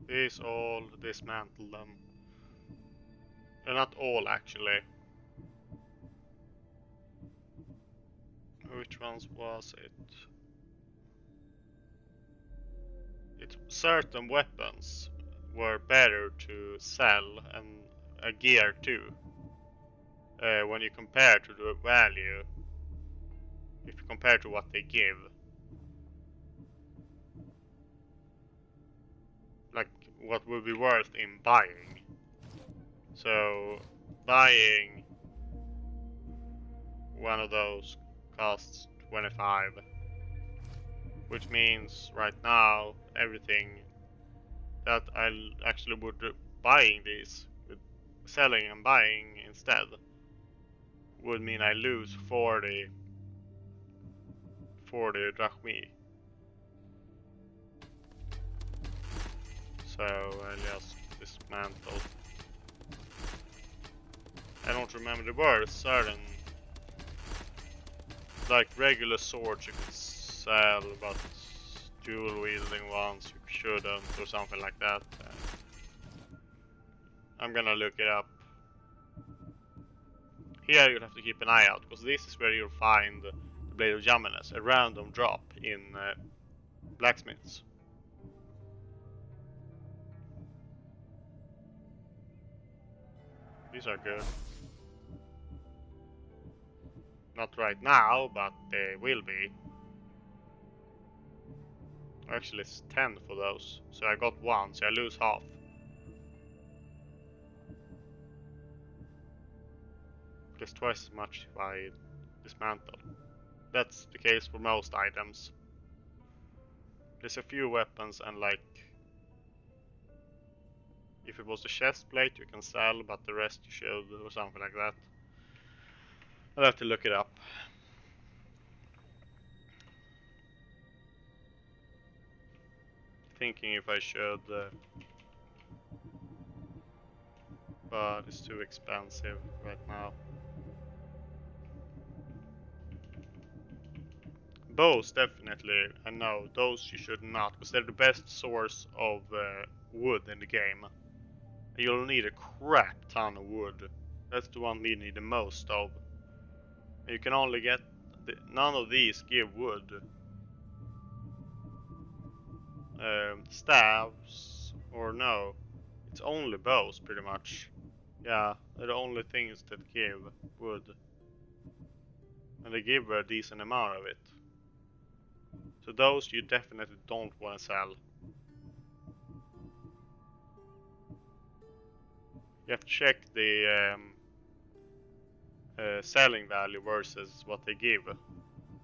These all dismantle them. They're not all actually. Which ones was it? Certain weapons were better to sell and a gear too. When you compare to the value, if you compare to what they give. Like what would be worth in buying. So buying one of those costs 25, which means right now everything that I actually would buying these, selling and buying instead, would mean I lose 40 drachmi. So I'll just dismantle. I don't remember, there were certain, like regular swords you could sell, but dual wielding ones you shouldn't, or something like that. I'm gonna look it up. Here you'll have to keep an eye out, because this is where you'll find the Blade of Yamanes, a random drop in blacksmiths. These are good. Not right now, but they will be. Actually, it's 10 for those. So I got 1, so I lose half. It's twice as much if I dismantle. That's the case for most items. There's a few weapons and like... If it was a chest plate you can sell, but the rest you should, or something like that. I'll have to look it up. Thinking if I should, but it's too expensive right now. Bows, definitely. I know those you should not, because they're the best source of wood in the game. You'll need a crap ton of wood. That's the one we need the most of. You can only get none of these give wood. Staves or no, it's only bows pretty much. Yeah, they're the only things that give wood, and they give a decent amount of it. So those you definitely don't want to sell. You have to check the selling value versus what they give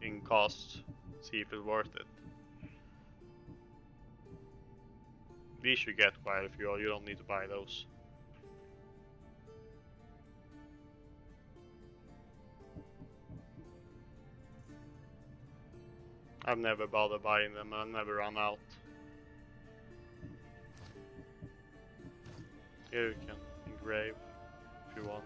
in cost. See if it's worth it. These you get quite a few, you don't need to buy those. I've never bothered buying them, I've never run out. Here you can engrave if you want.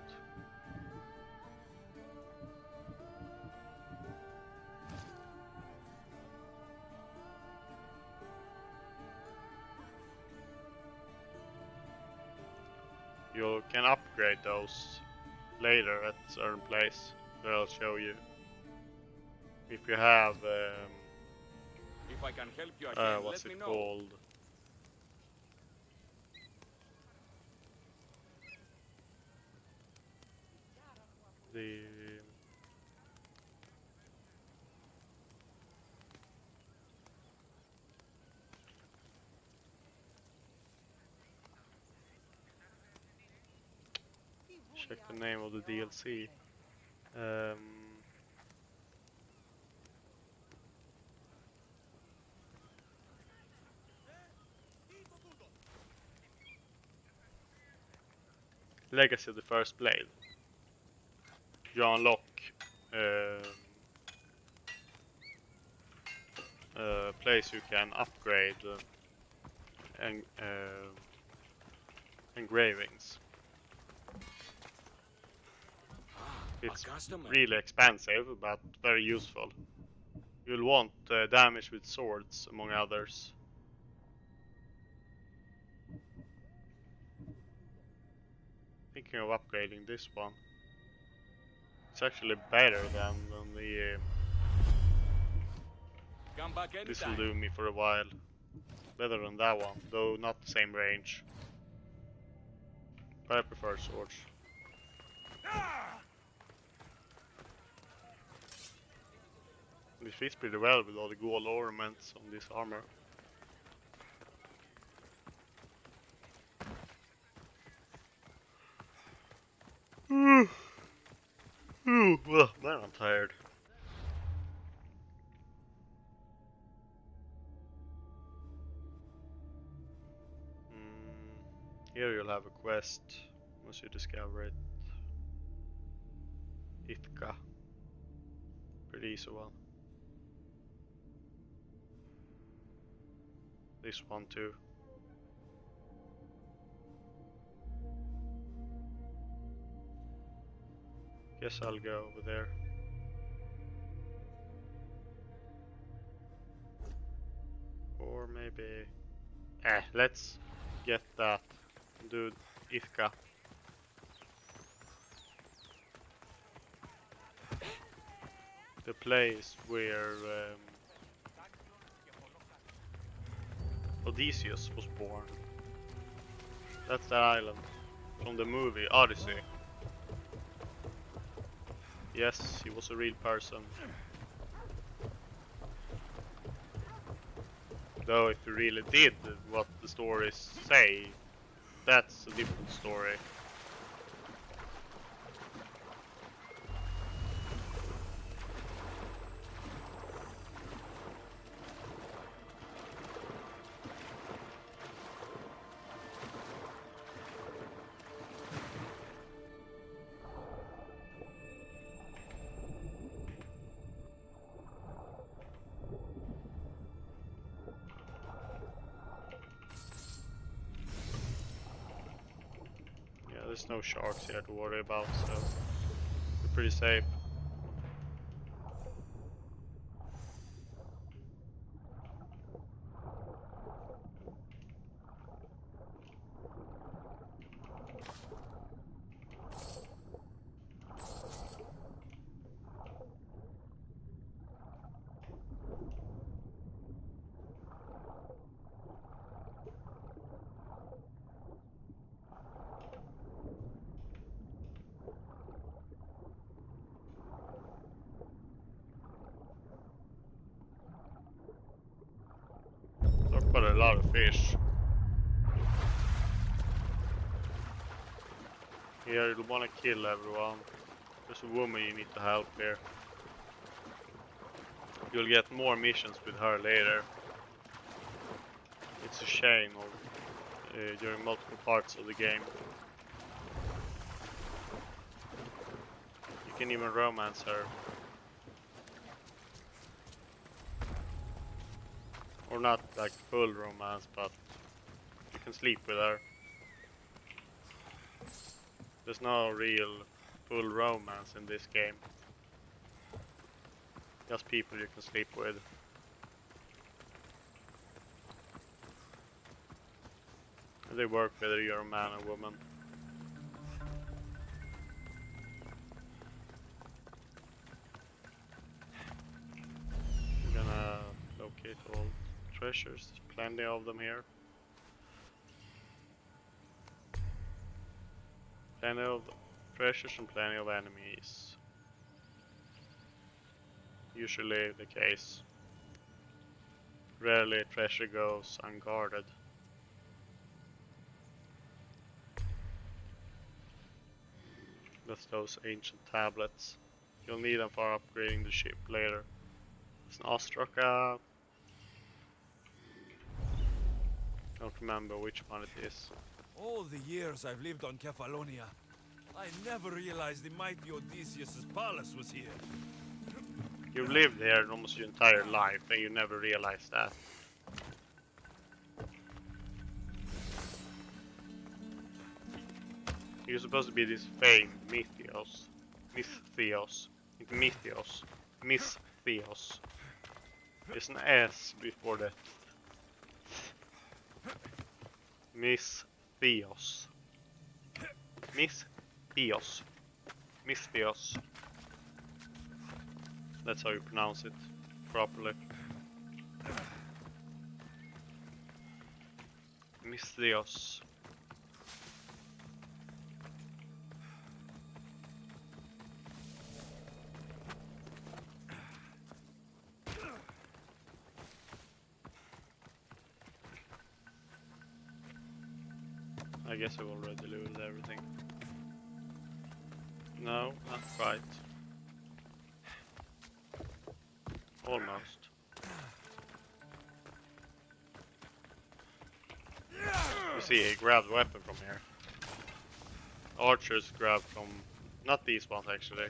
You can upgrade those later at a certain place, that I'll show you. If you have
If I can help you again,
what's
let
it
me know.
called? The check the name of the DLC. Legacy of the First Blade. You unlock a place you can upgrade and engravings. It's really expensive, but very useful. You'll want damage with swords, among others. Thinking of upgrading this one. It's actually better than the.
Come back
This will
anytime.
do me for a while. Better than that one, though not the same range. But I prefer swords. It fits pretty well with all the gold ornaments on this armor. Well, man, I'm tired. Here you'll have a quest once you discover it. Ithka. Pretty easy one. This one too. Guess I'll go over there. Or maybe... let's get that. Do Ithka. The place where Odysseus was born. That's the island from the movie Odyssey. Yes, he was a real person. Though if he really did what the stories say, that's a different story. There's no sharks here to worry about, so we're pretty safe. fish. Here you'll wanna kill everyone. There's a woman you need to help here. You'll get more missions with her later. It's a chain of during multiple parts of the game. You can even romance her. Or not like full romance, but you can sleep with her. There's no real full romance in this game. Just people you can sleep with. And they work whether you're a man or woman. We're gonna locate all treasures. There's plenty of them here. Plenty of treasures and plenty of enemies. Usually the case. Rarely treasure goes unguarded. That's those ancient tablets. You'll need them for upgrading the ship later. It's an Ostraka. Don't remember which one it is.
All the years I've lived on Kefalonia, I never realized the mighty Odysseus' palace was here.
You've lived here almost your entire life and you never realized that. You're supposed to be this famed Mythios. Misthios. Mythios. Misthios. There's an S before the Misthios. Misthios. Misthios. That's how you pronounce it properly. Misthios. I guess I've already looted everything. No, not quite. Almost. You see, he grabbed a weapon from here. Archers grab from... not these ones actually.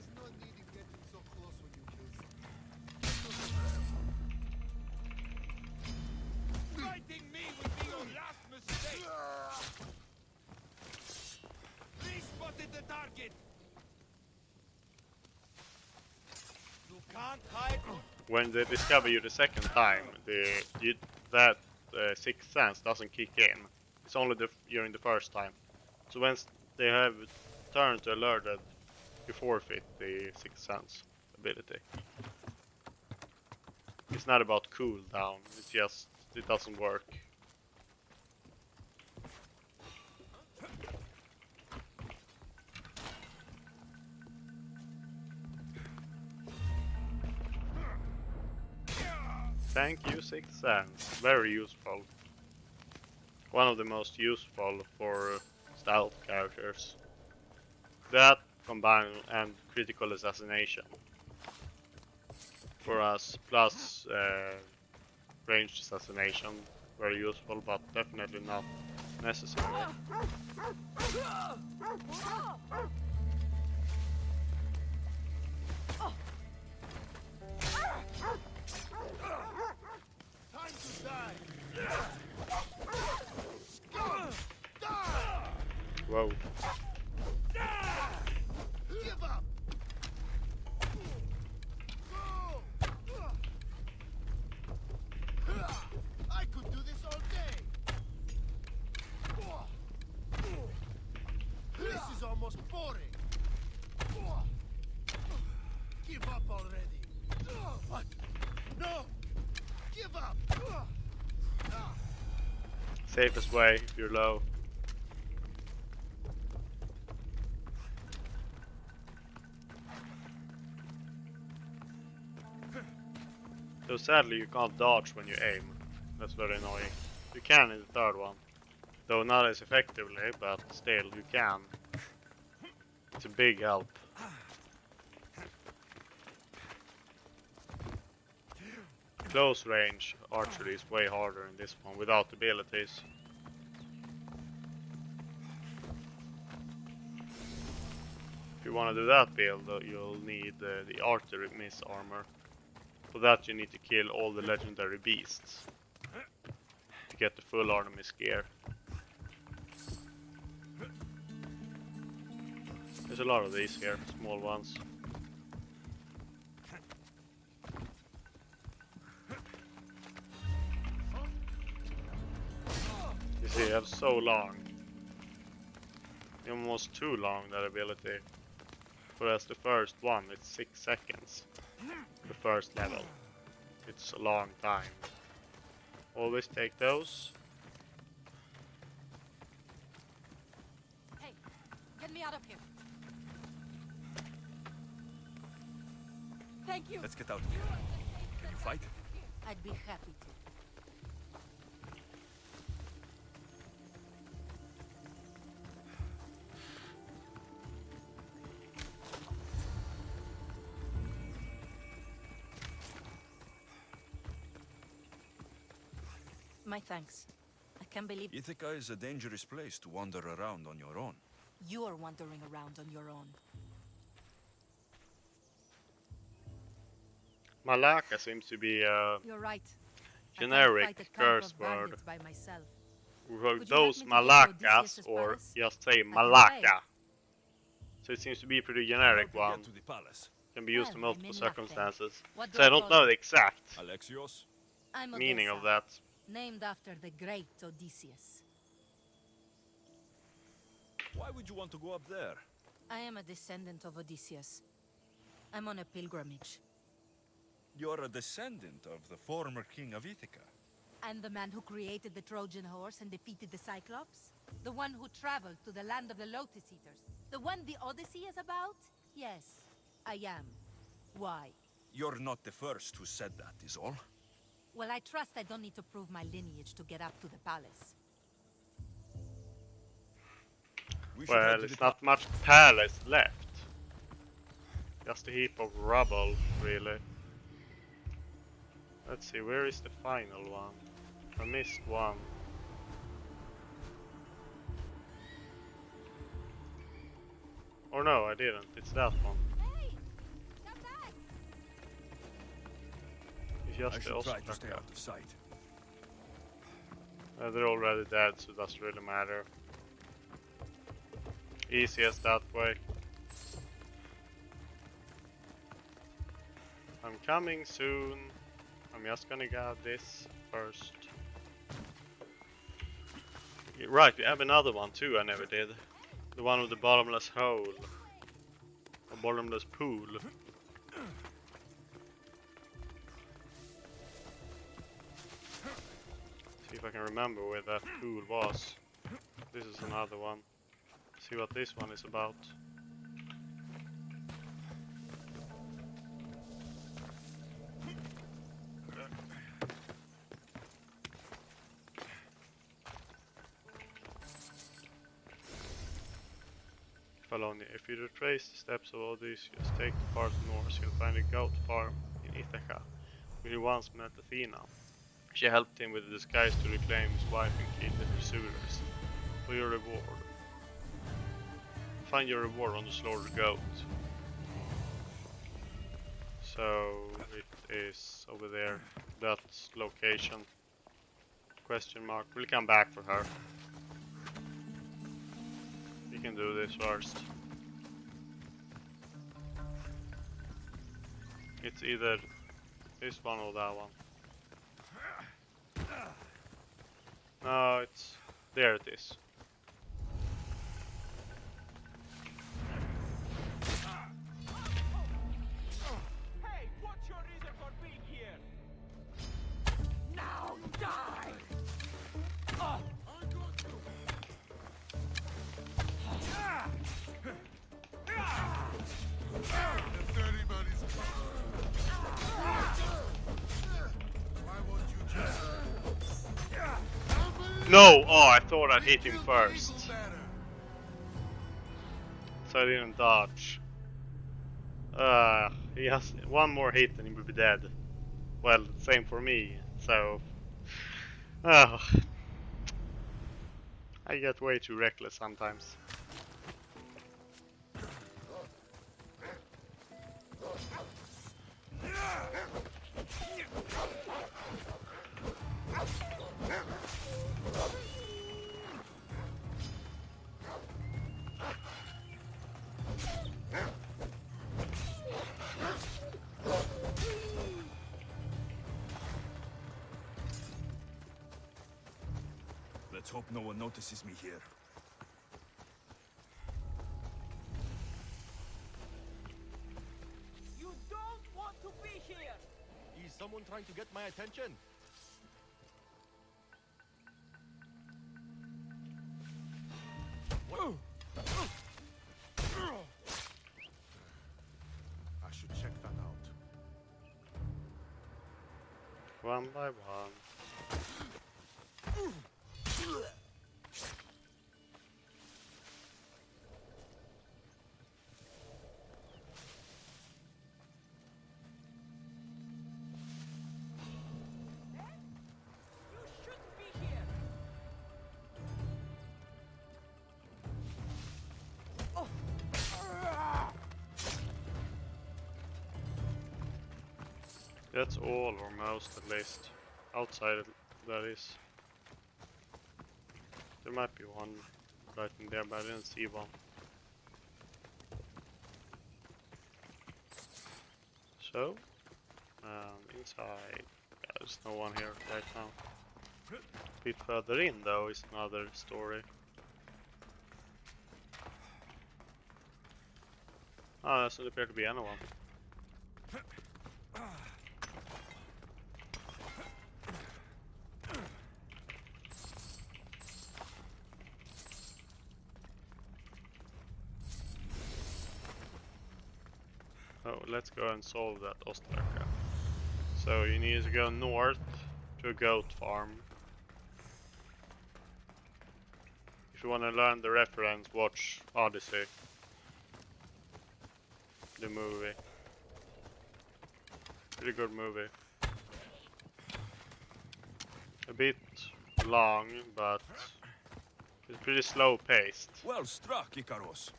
Fighting me would be your last mistake! They spotted the target! You can't hide!
When they discover you the second time, that sixth sense doesn't kick in. It's only during the first time. So once they have turned to alerted, you forfeit the sixth sense ability. It's not about cooldown, it's just, it doesn't work. Thank you, Sixth Sense. Very useful. One of the most useful for stealth characters. That combined and critical assassination for us, plus ranged assassination. Very useful, but definitely not necessary.
Time to die!
Whoa.
Give up! I could do this all day! This is almost boring! Give up already! What? No! Give up!
Safest way if you're low. So sadly you can't dodge when you aim. That's very annoying. You can in the third one. Though not as effectively, but still you can. It's a big help. Close range archery is way harder in this one without abilities. If you want to do that build, you'll need the archery miss armor. For that you need to kill all the legendary beasts to get the full Artemis gear. There's a lot of these here, small ones. You see, it's so long. Almost too long, that ability. Whereas the first one, it's 6 seconds. The first level. It's a long time. Always take those.
Hey, get me out of here. Thank you.
Let's get out of here. Can you fight?
I'd be happy to. My thanks. I can't believe
Ithaca is a dangerous place to wander around on your own.
you are wandering around on your own.
Malaka seems to be a
You're right.
generic curse word.
By myself.
For
Would you
those
like me to get to
Malakas,
Odysseus'
or
palace?
just say
can
Malaka.
wait.
So it seems to be a pretty generic
How to
one.
get to the palace?
Can be used in
Well,
multiple
I'm in luck then.
circumstances.
What do
So I
I
don't
call
know
you?
the exact
Alexios?
I'm
meaning of
Odessa,
that.
named after the great Odysseus.
Why would you want to go up there?
I am a descendant of Odysseus. I'm on a pilgrimage.
You're a descendant of the former king of Ithaca.
And the man who created the Trojan horse and defeated the Cyclops? The one who traveled to the land of the Lotus Eaters? The one the Odyssey is about? Yes, I am. Why?
You're not the first who said that, is all.
Well, I trust I don't need to prove my lineage to get up to the palace.
We should head
Well,
to
it's
the
not much palace left. Just a heap of rubble, really. Let's see, where is the final one? I missed one. Or no, I didn't. It's that one.
Hey! Come back!
It's
I
just the
should try to stay
Ostraka.
out of sight.
They're already dead, so it doesn't really matter. Easiest that way. I'm coming soon. I'm just gonna grab this first. Right, we have another one too I never did. The one with the bottomless hole. A bottomless pool. See if I can remember where that pool was. This is another one. See what this one is about. Colonia. If you retrace the steps of Odysseus, take the path north, you'll find a goat farm in Ithaca, where he once met Athena. She helped him with a disguise to reclaim his wife and kill the pursuers. For your reward, find your reward on the slaughtered goat. So it is over there, that location. Question mark. We'll come back for her. We can do this first. It's either this one or that one. No, it's... there it is.
Hey, what's your reason for being here?
Now die!
If anybody's why won't you just...
No! Oh, I thought I hit him first. So I didn't dodge. He has one more hit and he will be dead. Well, same for me, so... I get way too reckless sometimes.
Let's hope no one notices me here.
You don't want to be here!
Is someone trying to get my attention?
I should check that out.
One by one.
You shouldn't be here!
That's all, or most at least. Outside, that is. There might be one right in there, but I didn't see one. So, inside, yeah, there's no one here right now. A bit further in though is another story. Oh, there doesn't appear to be anyone. Oh, let's go and solve that Ostraka. So you need to go north to a goat farm. If you want to learn the reference, watch Odyssey. The movie. Pretty good movie. A bit long, but it's pretty slow paced.
Well struck, Icaros.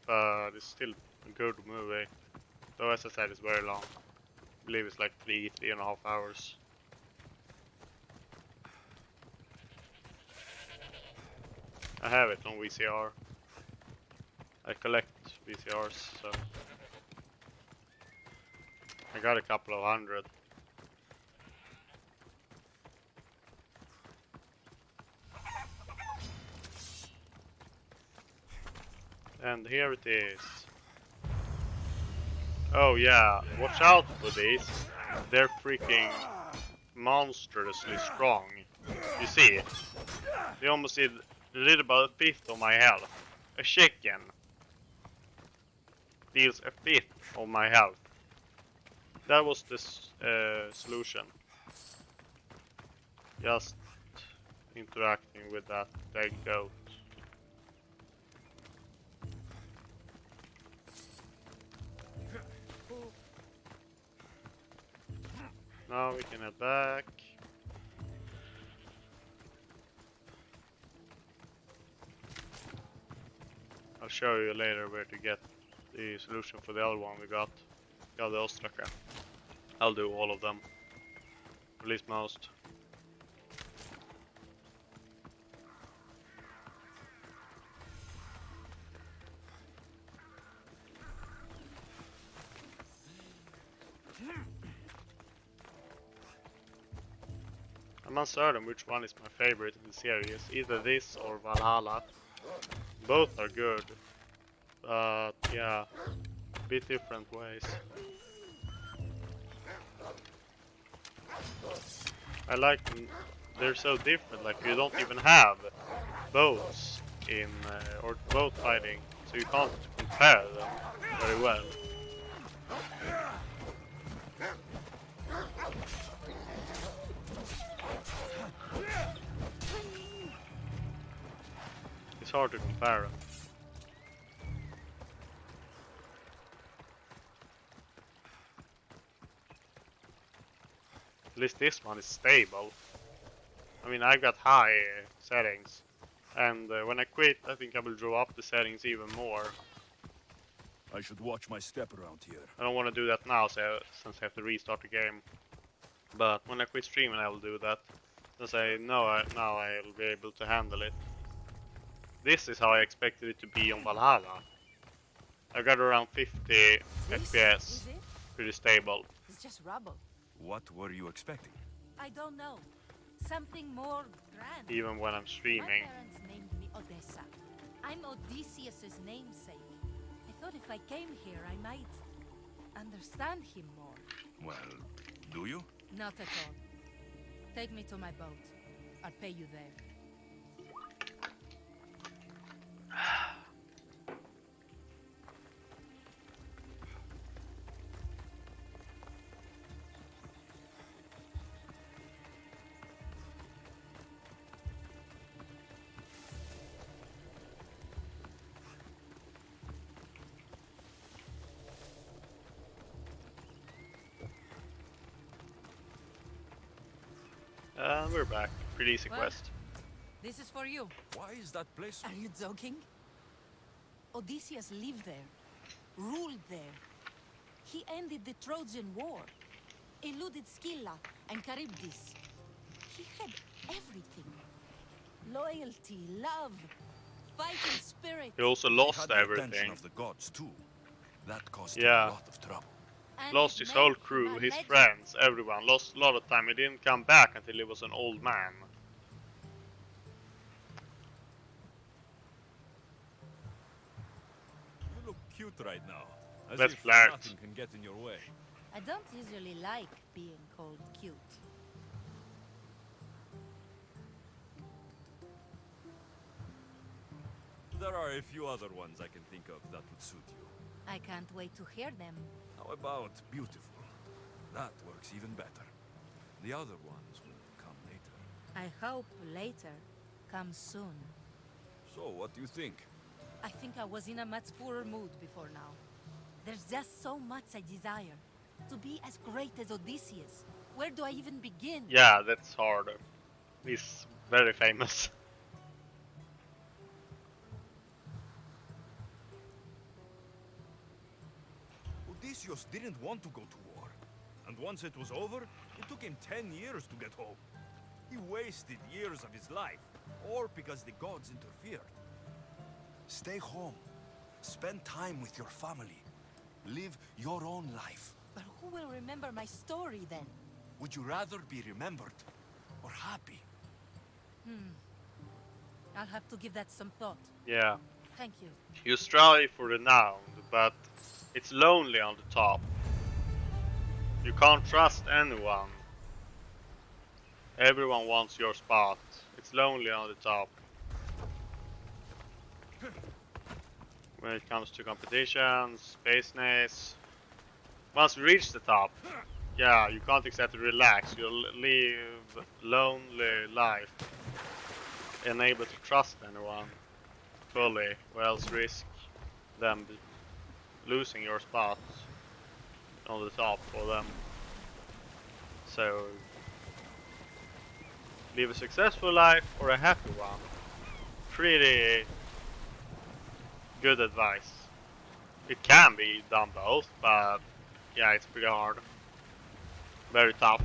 But it's still a good movie. Though as I said, it's very long. I believe it's like 3.5 hours. I have it on VCR. I collect VCRs, so I got a couple of hundred. And here it is. Oh yeah, watch out for these. They're freaking monstrously strong. You see? They almost did a little about a fifth of my health. A chicken deals a fifth of my health. That was the solution. Just interacting with that dead goat. Now we can head back. I'll show you later where to get the solution for the other one we got. The other Ostraka. I'll do all of them. At least most. I'm uncertain which one is my favorite in the series, either this or Valhalla. Both are good, but yeah, a bit different ways. I like them, they're so different, like you don't even have bows in, or boat fighting, so you can't compare them very well. It's hard to compare them. At least this one is stable. I mean, I got high settings, and when I quit, I think I will draw up the settings even more.
I should watch my step around here.
I don't want to do that now, since I have to restart the game. But when I quit streaming, I will do that. Since I know now I'll be able to handle it. This is how I expected it to be on Valhalla. I got around 50 FPS, pretty stable.
It's just rubble.
What were you expecting?
I don't know. Something more grand.
Even when I'm streaming.
My parents named me Odessa. I'm Odysseus's namesake. I thought if I came here, I might understand him more.
Well, do you?
Not at all. Take me to my boat. I'll pay you there.
We're back. Pretty easy quest.
This is for you.
Why is that place?
Are you joking? Odysseus lived there, ruled there. He ended the Trojan War, eluded Scylla and Charybdis. He had everything. Loyalty, love, fighting spirit.
He also lost everything.
Of the gods too. That cost
yeah.
him a lot of trouble.
Lost his whole crew, his friends, everyone. Lost a lot of time. He didn't come back until he was an old man.
You look cute right now. As
Let's
if
flirt.
nothing can get in your way.
I don't usually like being called cute.
There are a few other ones I can think of that would suit you.
I can't wait to hear them.
How about beautiful? That works even better. The other ones will come later.
I hope later comes soon.
So, what do you think?
I think I was in a much poorer mood before now. There's just so much I desire. To be as great as Odysseus. Where do I even begin?
Yeah, that's hard. He's very famous.
Odysseus didn't want to go to war. And once it was over, it took him 10 years to get home. He wasted years of his life, all because the gods interfered. Stay home. Spend time with your family. Live your own life.
But who will remember my story then?
Would you rather be remembered or happy?
I'll have to give that some thought.
Yeah.
Thank you.
You strive for renown, but it's lonely on the top. You can't trust anyone. Everyone wants your spot. It's lonely on the top. When it comes to competitions, space nays. Once you reach the top, yeah, you can't exactly relax. You'll live lonely life. Unable to trust anyone fully, or else risk them losing your spot on the top for them. So, live a successful life or a happy one. Pretty good advice. It can be done both, but yeah, it's pretty hard. Very tough.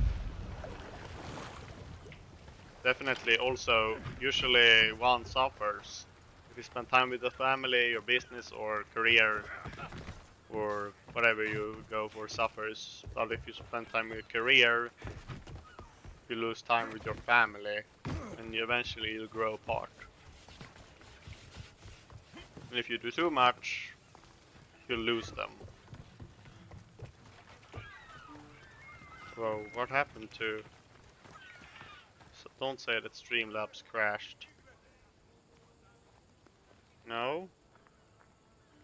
Definitely also, usually one suffers. If you spend time with the family, your business or career, or whatever you go for suffers. But if you spend time with your career, you lose time with your family, and eventually you'll grow apart. And if you do too much, you'll lose them. Whoa, what happened to... So don't say that Streamlabs crashed. No?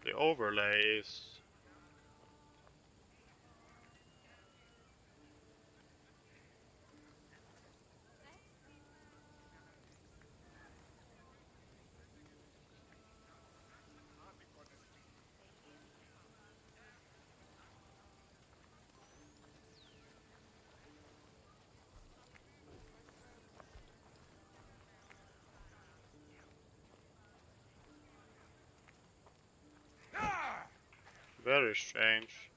The overlay is... Very strange.